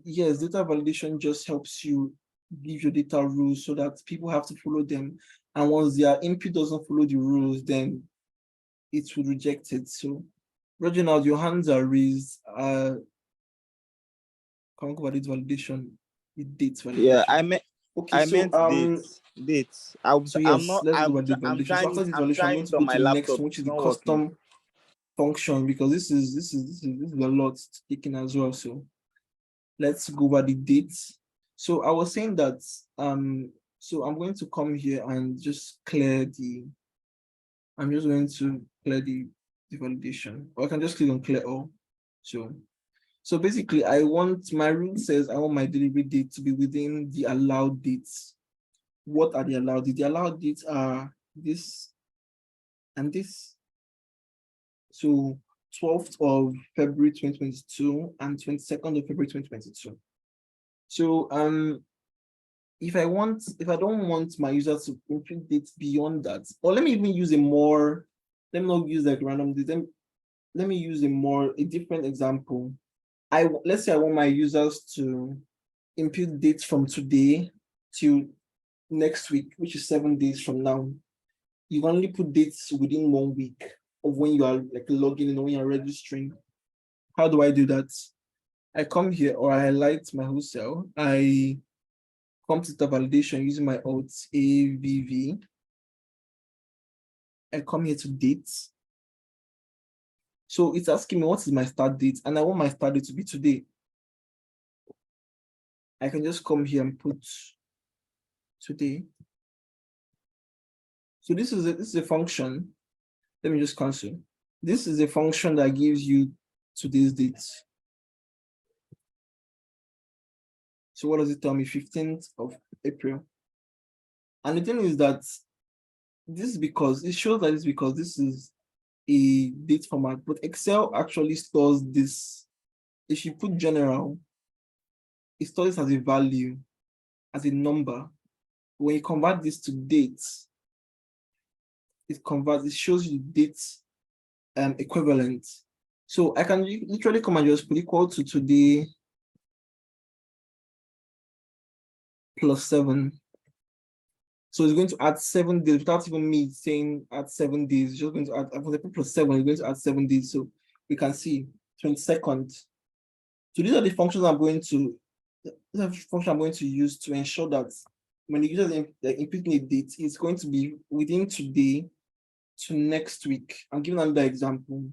yes, data validation just helps you give your data rules so that people have to follow them. And once their input doesn't follow the rules, then it will reject it. So Reginald, your hands are raised. Can we go about data validation? Dates validation. Yeah, I meant dates. Dates. So yes, let's go about the validation. So after the validation, I'm going to go to the next one, which is the custom function, because this is a lot taken as well. So let's go over the dates. So I was saying that, so I'm going to come here and just clear the, I'm just going to clear the validation, or I can just click on clear all. So basically I want, my rule says I want my delivery date to be within the allowed dates. What are the allowed dates? The allowed dates are this and this. So 12th of February 2022 and 22nd of February 2022. So if I don't want my users to input dates beyond that, or let me even use a more, let me not use like random date. Let me use a different example. Let's say I want my users to input dates from today to next week, which is 7 days from now. You only put dates within 1 week of when you are like logging in or when you're registering. How do I do that? I come here, or I highlight my wholesale. I come to the validation using my Alt AVV. I come here to dates. So it's asking me what is my start date, and I want my start date to be today. I can just come here and put today. So this is a function. Let me just cancel. This is a function that gives you today's dates. So what does it tell me? 15th of April. And the thing is that this is because it shows that it's because this is a date format, but Excel actually stores this. If you put general, it stores as a value, as a number. When you convert this to dates, it shows you dates equivalent. So I can literally come and just put equal to today plus 7. So it's going to add 7 days without even me saying add 7 days. It's just going to add, for example, plus 7, it's going to add 7 days. So we can see 22nd. So these are the functions I'm going to use to ensure that when the user is inputting a date, it's going to be within today to next week. I'm giving another example.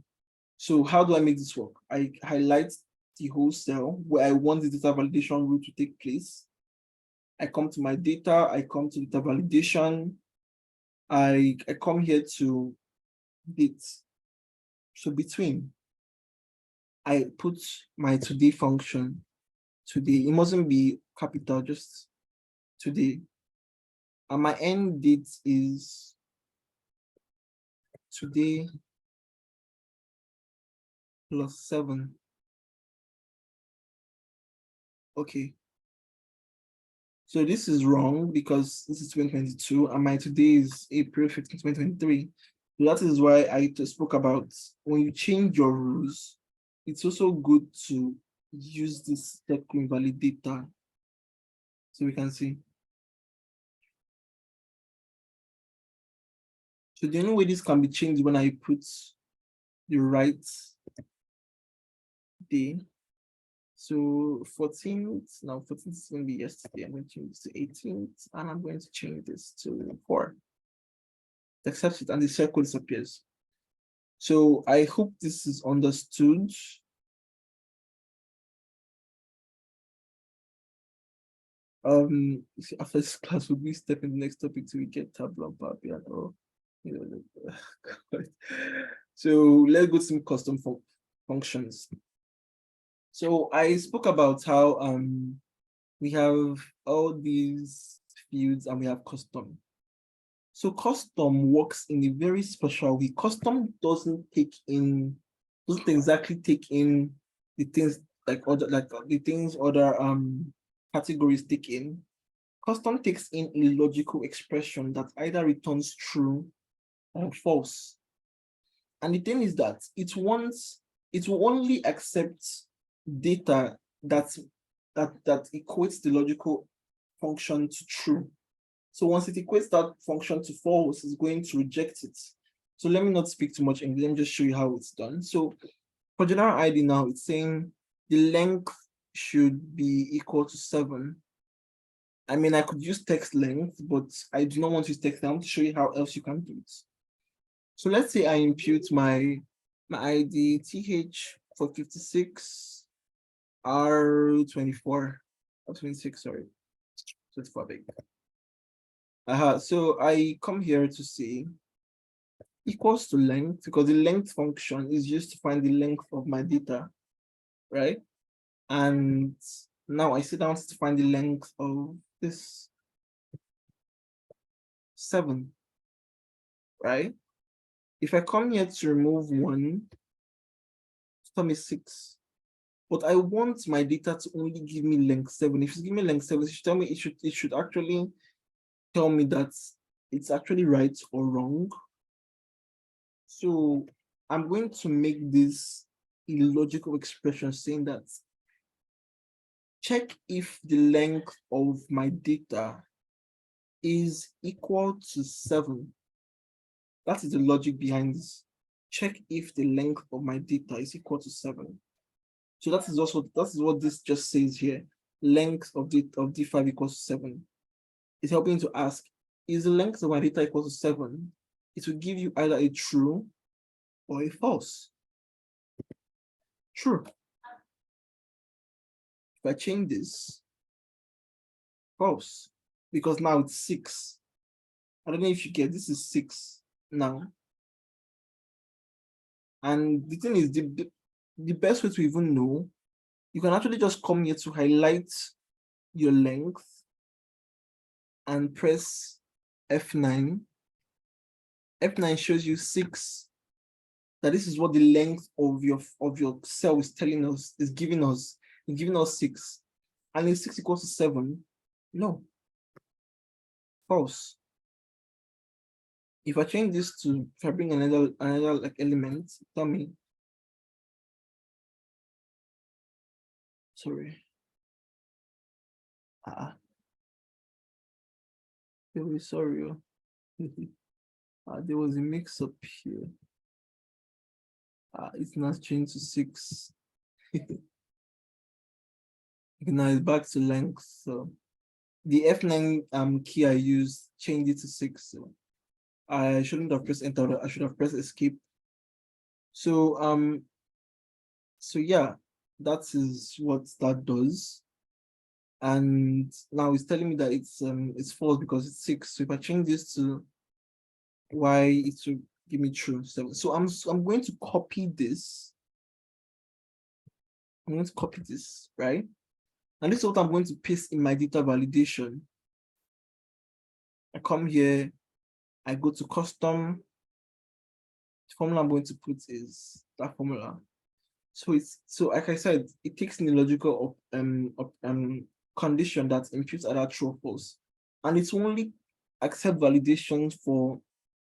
So how do I make this work? I highlight the whole cell where I want the data validation rule to take place. I come to my data, I come to data validation, I come here to dates. So between, I put my today function, today, it mustn't be capital, just today. And my end date is today plus 7. Okay. So this is wrong because this is 2022 and my today is April 15, 2023. So that is why I spoke about when you change your rules, it's also good to use this step invalidator. So we can see. So the only way this can be changed when I put the right day. So 14th, now 14th is going to be yesterday. I'm going to change this to 18th, and I'm going to change this to 4. It accepts it, and the circle disappears. So I hope this is understood. After this class, we'll be stepping the next topic till we get Tableau and Power BI. Or, you know, so let's go to some custom functions. So I spoke about how we have all these fields and we have custom. So custom works in a very special way. Custom doesn't exactly take in the things like other categories take in. Custom takes in a logical expression that either returns true or false. And the thing is that it will only accept data that equates the logical function to true. So once it equates that function to false, it's going to reject it. So let me not speak too much English. Let me just show you how it's done. So for general ID now, it's saying the length should be equal to 7. I mean, I could use text length, but I do not want to use text. I want to show you how else you can do it. So let's say I impute my ID TH456 R24 or 26, sorry. 24 big. So I come here to say equals to length, because the length function is used to find the length of my data, right? And now I sit down to find the length of this 7, right? If I come here to remove 1, tell me 6. But I want my data to only give me length 7. If it's giving me length 7, it should tell me it should actually tell me that it's actually right or wrong. So I'm going to make this illogical expression saying that check if the length of my data is equal to 7. That is the logic behind this. Check if the length of my data is equal to 7. So that is what this just says here. Length of D5 equals to 7. It's helping to ask, is the length of my data equal to 7? It will give you either a true or a false. True. If I change this, false, because now it's 6. I don't know if you get, this is 6 now. And the thing is, the best way to even know, you can actually just come here to highlight your length and press F9. F9 shows you 6. That this is what the length of your cell is telling us, is giving us 6. And is 6 equals to 7? No. False. If I change this to, if I bring another like element, tell me. Sorry. Very sorry. There was a mix-up here. It's not changed to 6. Now it's back to length. So the F9 key I used changed it to 6. So I shouldn't have pressed enter. I should have pressed escape. So so yeah, that is what that does. And now it's telling me that it's false because it's 6. So if I change this to Y, it will give me true 7. So I'm going to copy this. I'm going to copy this, right? And this is what I'm going to paste in my data validation. I come here, I go to custom. The formula I'm going to put is that formula. So like I said, it takes in the logical condition that imputes either true or false, and it's only accept validation for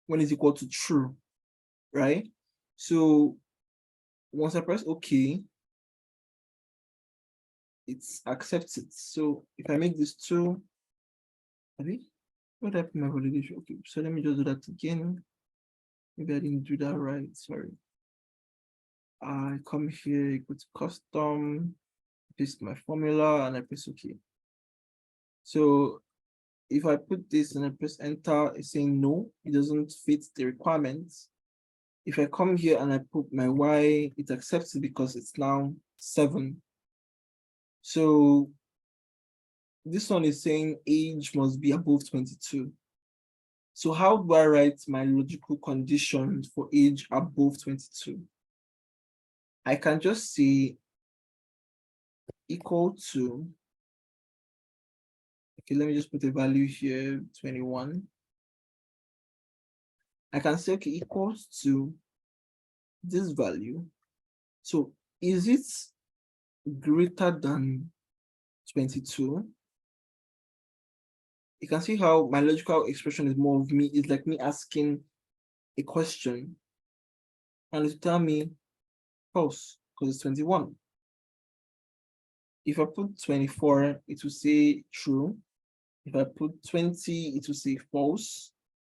when it's equal to true, right? So once I press OK, it accepts it. So if I make this 2, what happened to my validation? Okay, so let me just do that again. Maybe I didn't do that right. Sorry. I come here, go to custom, paste my formula, and I press OK. So if I put this and I press enter, it's saying no, it doesn't fit the requirements. If I come here and I put my Y, it accepts it because it's now 7. So this one is saying age must be above 22. So how do I write my logical condition for age above 22? I can just say equal to, okay, let me just put a value here, 21. I can say, okay, equals to this value. So is it greater than 22? You can see how my logical expression is more of me, it's like me asking a question. And it tell me false, because it's 21. If I put 24, it will say true. If I put 20, it will say false.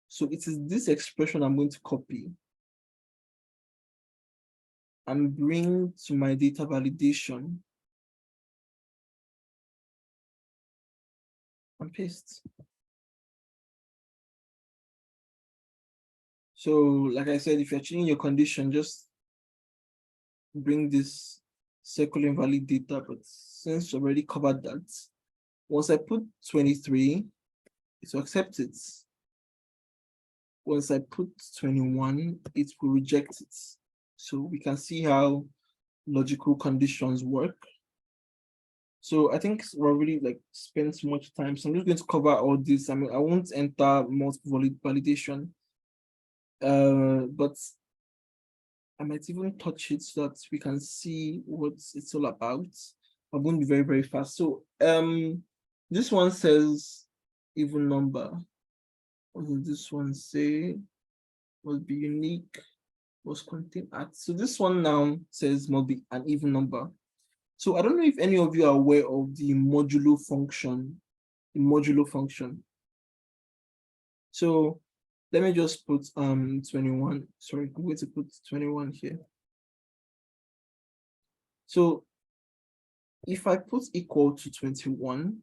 So it is this expression I'm going to copy and bring to my data validation and paste. So like I said, if you're changing your condition, just bring this circle invalid data, but since we already covered that, Once I put 23, it will accept it. Once I put 21, it will reject it. So we can see how logical conditions work. So I think we're already like spent so much time. So I'm just going to cover all this. I mean, I won't enter multiple validation, but I might even touch it so that we can see what it's all about. I'm going to be very, very fast. So this one says even number. What does this one say? Must be unique, must contain at. So this one now says must be an even number. So I don't know if any of you are aware of the modulo function. The modulo function. So let me just put 21. Sorry, I'm going to put 21 here. So if I put equal to 21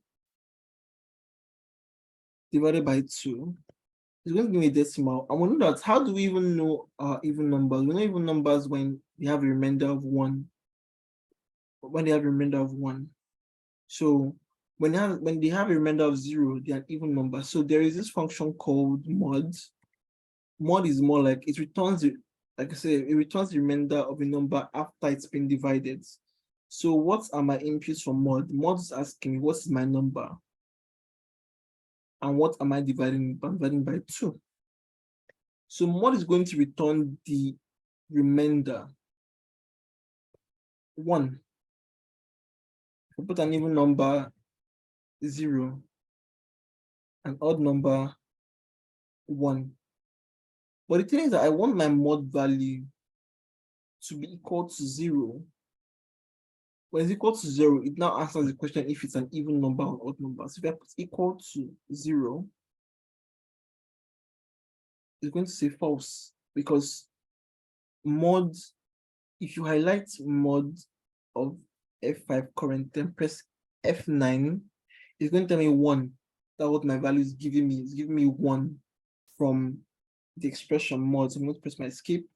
divided by 2, it's going to give me a decimal. I want to know that how do we even know even numbers? We know even numbers when they have a remainder of 1. When they have a remainder of 1. So when they have a remainder of 0, they are even numbers. So there is this function called mod. Mod is more like it returns, like I said, it returns the remainder of a number after it's been divided. So what are my inputs from mod? Mod is asking me what is my number? And what am I dividing? I'm dividing by 2. So mod is going to return the remainder 1. If I put an even number 0, an odd number 1. But the thing is that I want my mod value to be equal to 0. When it's equal to 0, it now answers the question if it's an even number or odd number. So if I put equal to 0, it's going to say false, because mod, if you highlight mod of F5 current, then press F9, it's going to tell me 1. That's what my value is giving me. It's giving me 1 from the expression mod. So I'm going to press my escape.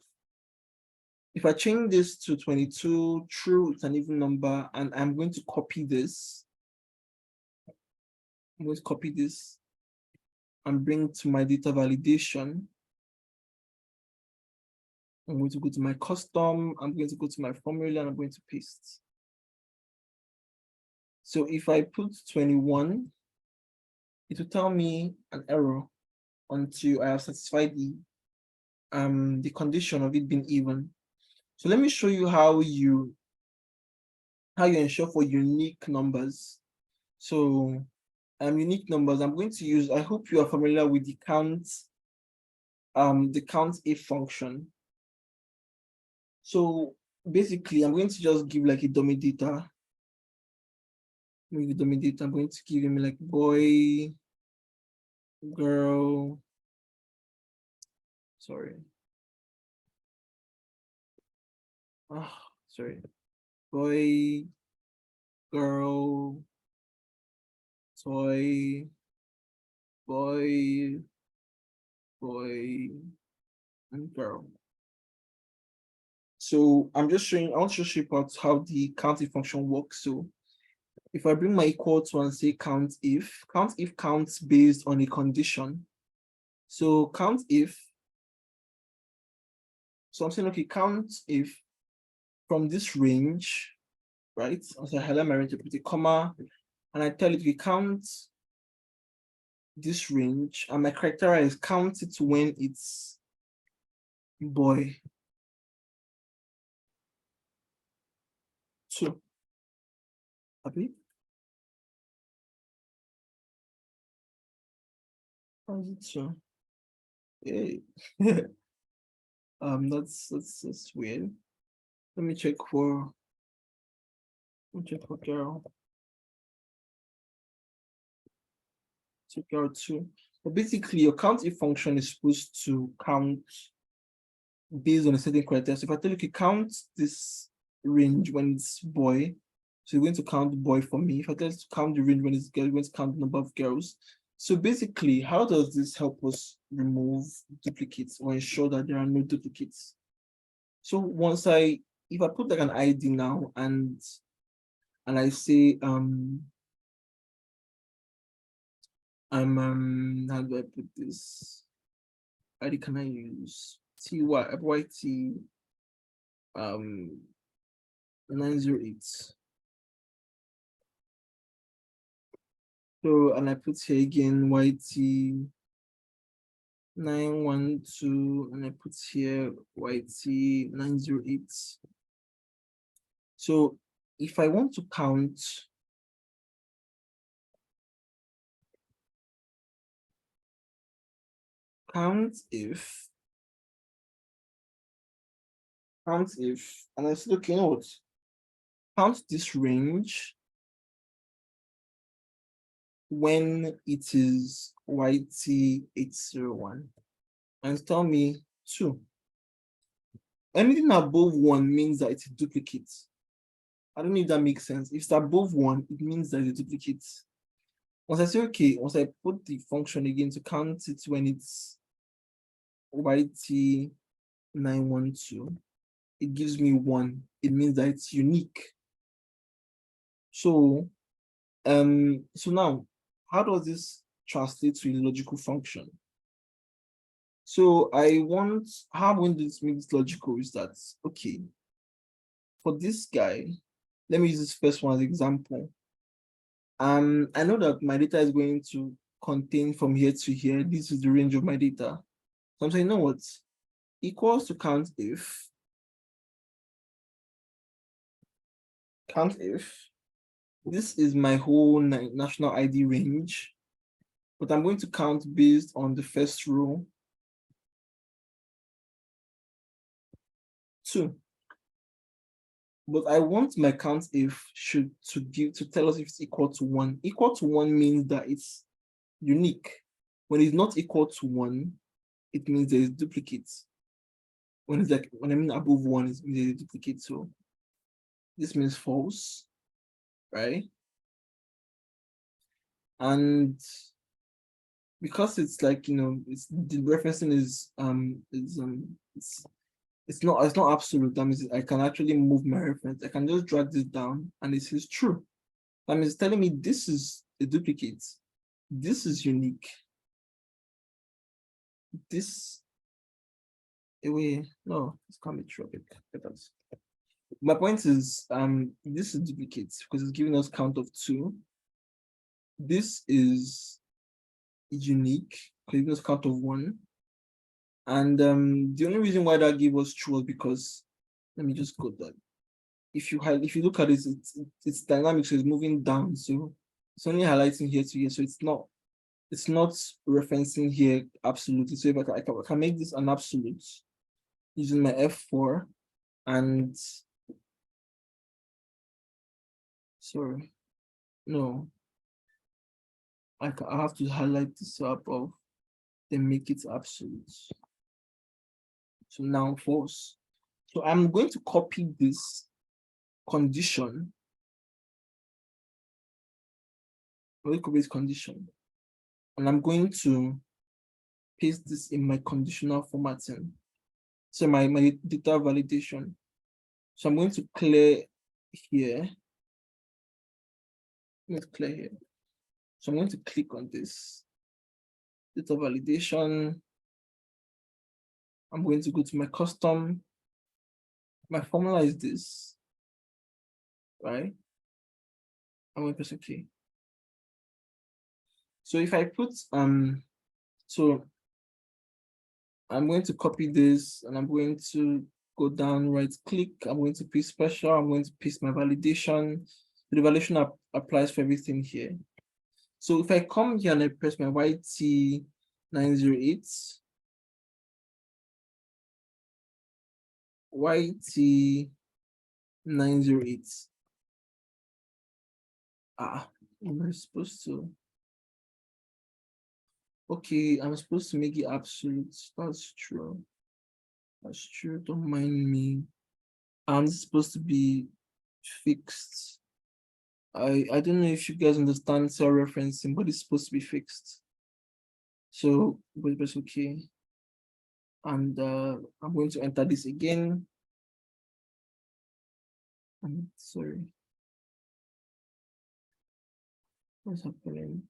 If I change this to 22, true, it's an even number, and I'm going to copy this. I'm going to copy this and bring to my data validation. I'm going to go to my custom, I'm going to go to my formula, and I'm going to paste. So if I put 21, it will tell me an error until I have satisfied the condition of it being even. So let me show you how you ensure for unique numbers. So unique numbers, I'm going to use, I hope you are familiar with the count if function. So basically, I'm going to just give like a dummy data. Maybe dummy data, I'm going to give him like boy, girl, sorry. Sorry. Boy, girl, toy, boy, and girl. So I'm just showing, I'll just show you how the countif function works. So if I bring my equal to and say count if counts based on a condition. So count if, so I'm saying, okay, count if from this range, right? So I highlight my range, I put a comma, and I tell it we count this range, and my criteria is count it when it's boy 2. Happy? How is it 2? Yay. That's weird. Let me check for girl. Check girl 2. But basically, your count if function is supposed to count based on a certain criteria. So if I tell you, okay, count this range when it's boy, so you're going to count boy for me. If I tell you to count the range when it's girl, you're going to count the number of girls. So basically, how does this help us remove duplicates or ensure that there are no duplicates? So if I put like an ID now and I say how do I put this? ID can I use? YT 908. So, and I put here again YT 912, and I put here YT 908. So if I want to count if, and I said, okay, you know what? Count this range when it is YT801 and tell me 2. Anything above 1 means that it's a duplicate. I don't know if that makes sense. If it's above 1, it means that it's a duplicate. Once I say, okay, once I put the function again to count it when it's YT912, it gives me 1. It means that it's unique. So, so now, how does this translate to a logical function? So how I'm going to make this logical is that, okay, for this guy, let me use this first one as an example. I know that my data is going to contain from here to here. This is the range of my data. So I'm saying, you know what? Equals to count if. This is my whole national ID range, but I'm going to count based on the first row. 2. But I want my count if to tell us if it's equal to 1. Equal to 1 means that it's unique. When it's not equal to 1, it means there is duplicate. When I mean above 1, it means there is duplicate. So this means false, right? And because it's like, it's the referencing it's not absolute. That means I can actually move my reference. I can just drag this down and it says true. That means it's telling me this is a duplicate. This is unique. This no, this can't be true. My point is this is duplicate because it's giving us count of 2. This is unique because it's giving us count of 1. And the only reason why that gave us true was because, let me just go that. If you look at it, it's dynamic, so it's moving down. So it's only highlighting here to here. So it's not referencing here absolutely. So if I can make this an absolute using my F4 and sorry, no. I have to highlight this above, then make it absolute. So now false. So I'm going to copy this condition. And I'm going to paste this in my conditional formatting. So my data validation. So I'm going to clear here. So I'm going to click on this data validation. I'm going to go to my custom. My formula is this, right? I'm going to press OK. So if I put so I'm going to copy this and I'm going to go down, right click. I'm going to paste special. I'm going to paste my validation. The validation applies for everything here. So if I come here and I press my YT908, YT908. Am I supposed to? Okay, I'm supposed to make it absolute. That's true. That's true. Don't mind me. I'm supposed to be fixed. I don't know if you guys understand cell referencing, but it's supposed to be fixed. So, but it's okay. And I'm going to enter this again. I'm sorry. What's happening?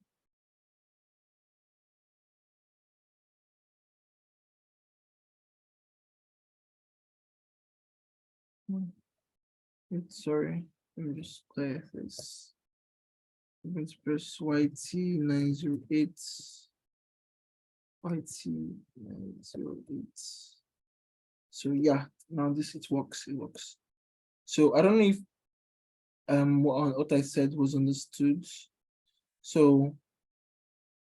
Sorry, let me just clear this. I'm going to press YT908. YT908. So yeah, now this it works. It works. So I don't know if what I said was understood. So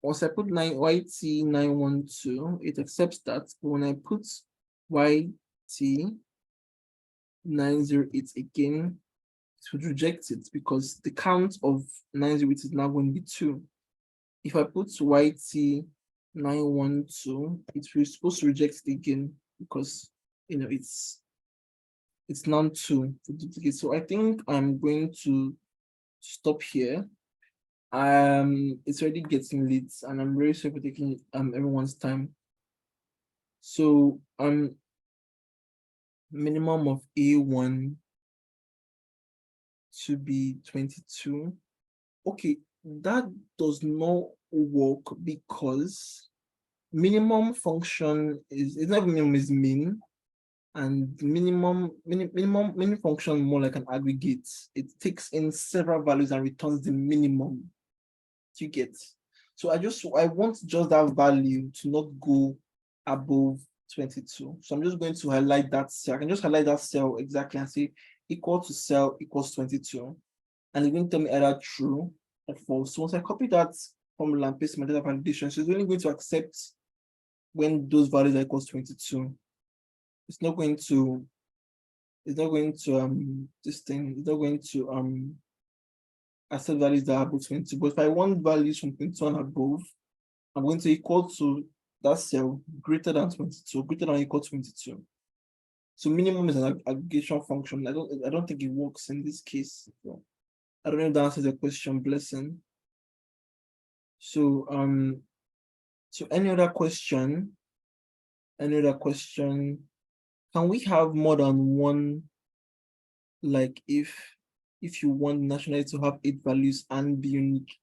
once I put YT912, it accepts that. But when I put YT908 again, it would reject it because the count of 908 is now going to be 2. If I put YT912, it's supposed to reject it again because it's now 2 to duplicate. So I think I'm going to stop here. It's already getting late, and I'm very sorry for taking everyone's time. So minimum of A1 to be 22. Okay, that does not work because minimum function is not minimum, is min, and minimum function more like an aggregate. It takes in several values and returns the minimum. You get. So I want just that value to not go above 22. So I'm just going to highlight that cell. I can just highlight that cell exactly and say equal to cell equals 22. And it's going to tell me either true or false. So once I copy that formula and paste my data validation, so it's only going to accept when those values are equals 22. It's not going to this thing, it's not going to accept values that are above 20. But if I want values from 21 above, I'm going to equal to that cell greater than 22, greater than or equal to 22. So minimum is an aggregation function. I don't think it works in this case. So I don't know if that answers the question, Blessing. So so any other question? Any other question? Can we have more than one, like if you want nationality to have 8 values and be unique?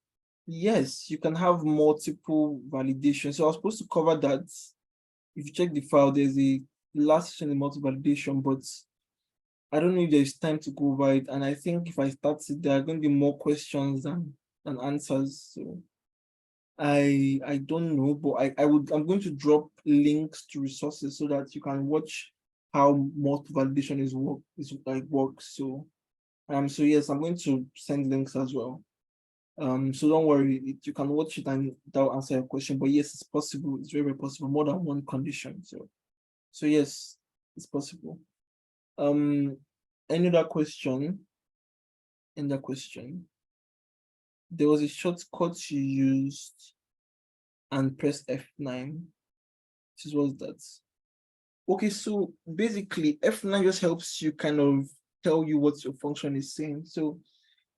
Yes, you can have multiple validations. So I was supposed to cover that. If you check the file, there's a last section in multiple validation, but I don't know if there's time to go over it. And I think if I start it, there are going to be more questions than answers. So I don't know, but I'm going to drop links to resources so that you can watch how multiple validation works. So so yes, I'm going to send links as well. So don't worry, you can watch it and that will answer your question. But yes, it's possible. It's very, very possible. More than one condition. So yes, it's possible. Any other question? Any other question? There was a shortcut you used and press F9. This was that. Okay, so basically F9 just helps you kind of tell you what your function is saying. So,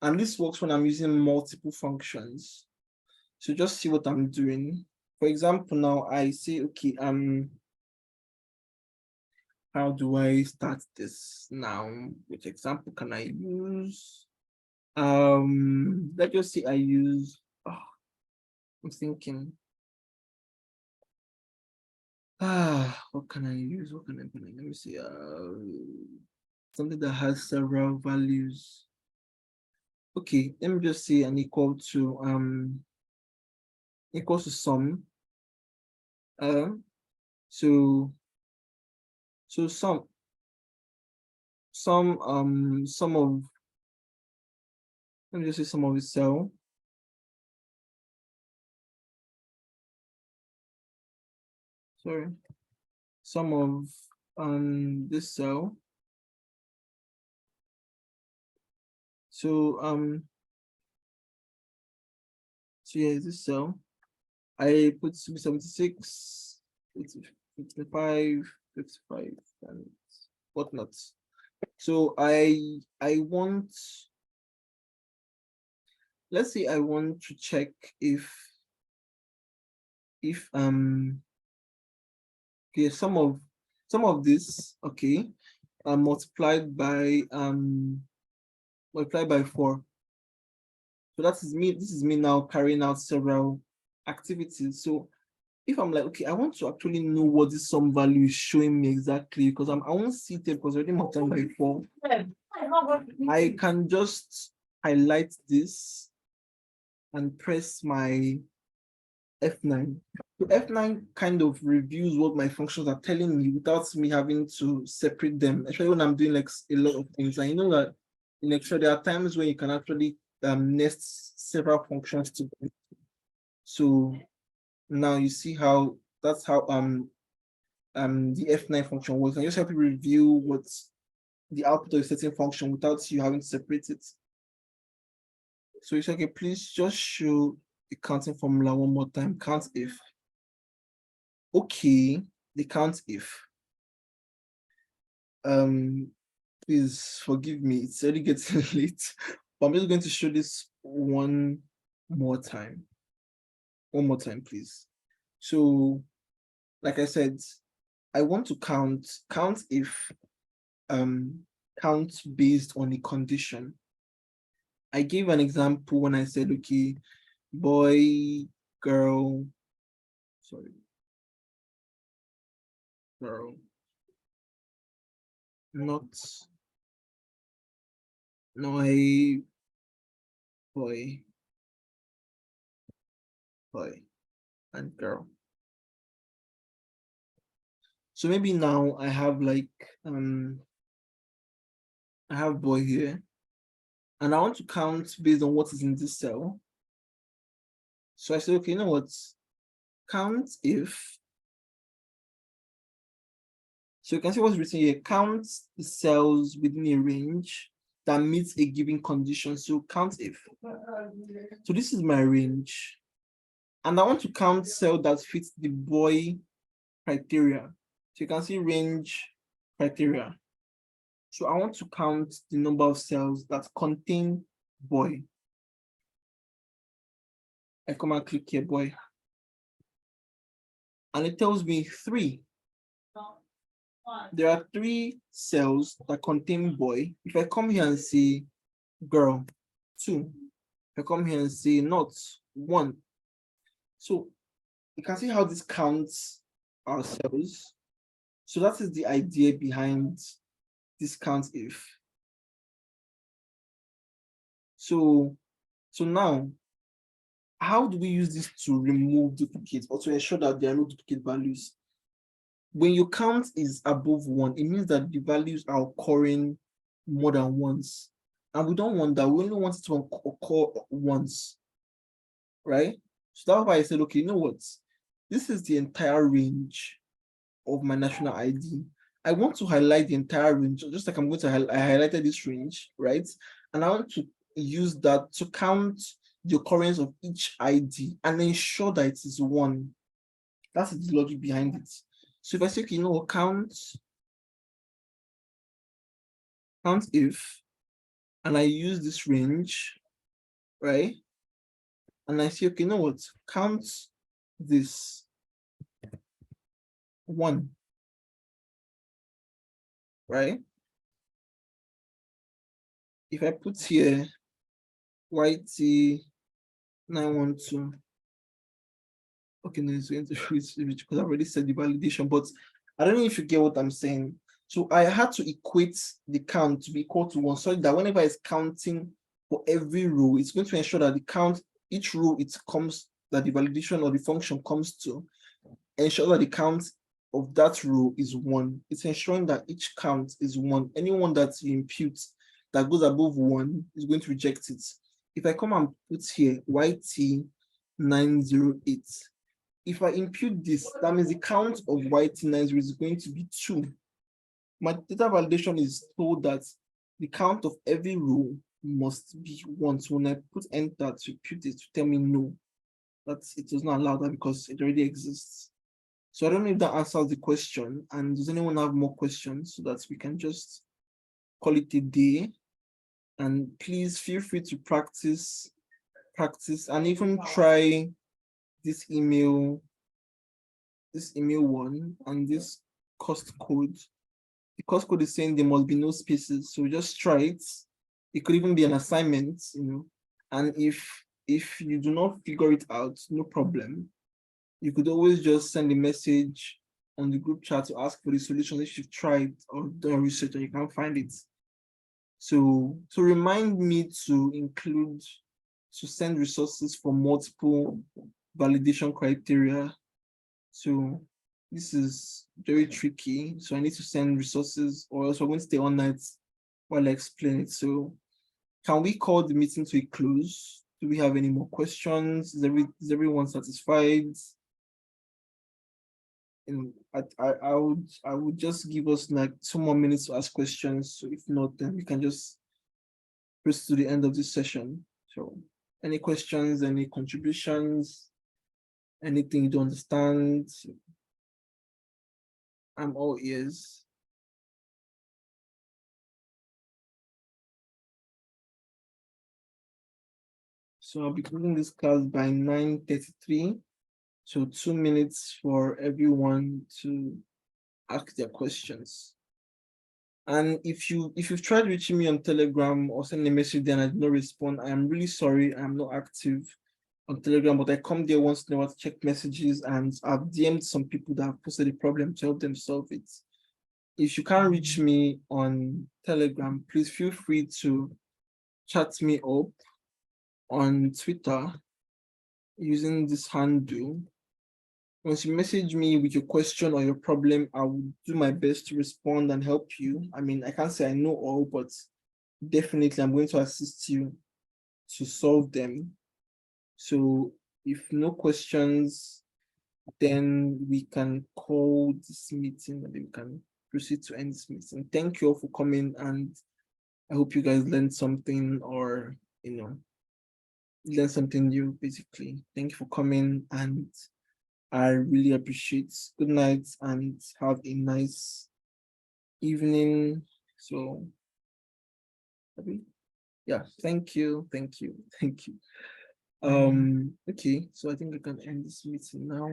and this works when I'm using multiple functions. So just see what I'm doing. For example, now I say, okay, how do I start this now? Which example can I use? Let's just say I use, I'm thinking, what can I use? What can I, let me see, something that has several values. Okay, let me just say an equal to sum. So some of, let me just say some of the cell. Sorry, some of this cell. So so yeah, this cell. I put 76, 55, 55, and whatnot. So I want, let's say I want to check if okay, some of this, okay, multiplied by 4. So that is me. This is me now carrying out several activities. So if I'm like, okay, I want to actually know what this sum value is showing me exactly, because I won't see it because I already multiplied by 4. I can just highlight this and press my F9. So F9 kind of reviews what my functions are telling me without me having to separate them, especially when I'm doing like a lot of things. And you know that in Excel, there are times when you can actually nest several functions together. So now you see how that's how the F9 function works. And just help you review what's the output of a certain function without you having to separate it. So it's okay, please just show the counting formula one more time. Count if. Okay, the count if. Please forgive me, it's already getting late. But I'm just going to show this one more time. One more time, please. So, like I said, I want to count if count based on a condition. I gave an example when I said, okay, boy, girl, sorry, girl, not boy, and girl. So maybe now I have like, I have boy here, and I want to count based on what is in this cell. So I say, okay, you know what? Count if. So you can see what's written here. Count the cells within a range that meets a given condition. So count if. So this is my range. And I want to count cell that fits the boy criteria. So you can see range criteria. So I want to count the number of cells that contain boy. I come and click here, boy. And it tells me 3. There are 3 cells that contain boy. If I come here and say girl, 2. If I come here and say not, 1. So you can see how this counts our cells. So that is the idea behind this count if. So now, how do we use this to remove duplicates or to ensure that there are no duplicate values? When your count is above 1, it means that the values are occurring more than once. And we don't want that. We only want it to occur once, right? So that's why I said, okay, you know what? This is the entire range of my national ID. I want to highlight the entire range, just like I'm going to I highlighted this range, right? And I want to use that to count the occurrence of each ID and ensure that it is 1. That's the logic behind it. So if I say, okay, you know, count if, and I use this range, right? And I say, okay, you know what? Count this 1, right? If I put here YT912, okay, no, it's going to reach because I've already said the validation, but I don't know if you get what I'm saying. So I had to equate the count to be equal to 1, so that whenever it's counting for every row, it's going to ensure that the count, each row it comes, that the validation or the function comes to ensure that the count of that row is 1. It's ensuring that each count is 1. Anyone that you impute that goes above 1 is going to reject it. If I come and put here YT908, if I impute this, that means the count of YT908 is going to be 2. My data validation is told that the count of every row must be 1. So when I put enter to impute it, to tell me no, that it does not allow that because it already exists. So I don't know if that answers the question. And does anyone have more questions so that we can just call it a day? And please feel free to practice and even try this email one and this cost code. The cost code is saying there must be no spaces, so just try it. It could even be an assignment, you know. And if you do not figure it out, no problem. You could always just send a message on the group chat to ask for the solution if you've tried or done research and you can't find it. So remind me to send resources for multiple validation criteria. So this is very tricky. So I need to send resources or else we're going to stay all night while I explain it. So can we call the meeting to a close? Do we have any more questions? Is everyone satisfied? And I would just give us like 2 more minutes to ask questions. So if not, then we can just press to the end of this session. So any questions, any contributions, anything you don't understand? I'm all ears. So I'll be closing this class by 9:33. So 2 minutes for everyone to ask their questions. And if you've tried reaching me on Telegram or sending a message and I did not respond, I am really sorry. I'm not active on Telegram, but I come there once in a while to check messages, and I've DM'd some people that have posted a problem to help them solve it. If you can't reach me on Telegram, please feel free to chat me up on Twitter using this handle. Once you message me with your question or your problem, I will do my best to respond and help you. I mean, I can't say I know all, but definitely I'm going to assist you to solve them. So if no questions, then we can call this meeting and we can proceed to end this meeting. Thank you all for coming, and I hope you guys learned something or, learned something new, basically. Thank you for coming, and I really appreciate it. Good night and have a nice evening. So, yeah, thank you. Okay, so I think I can end this meeting now.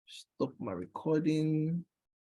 Stop my recording.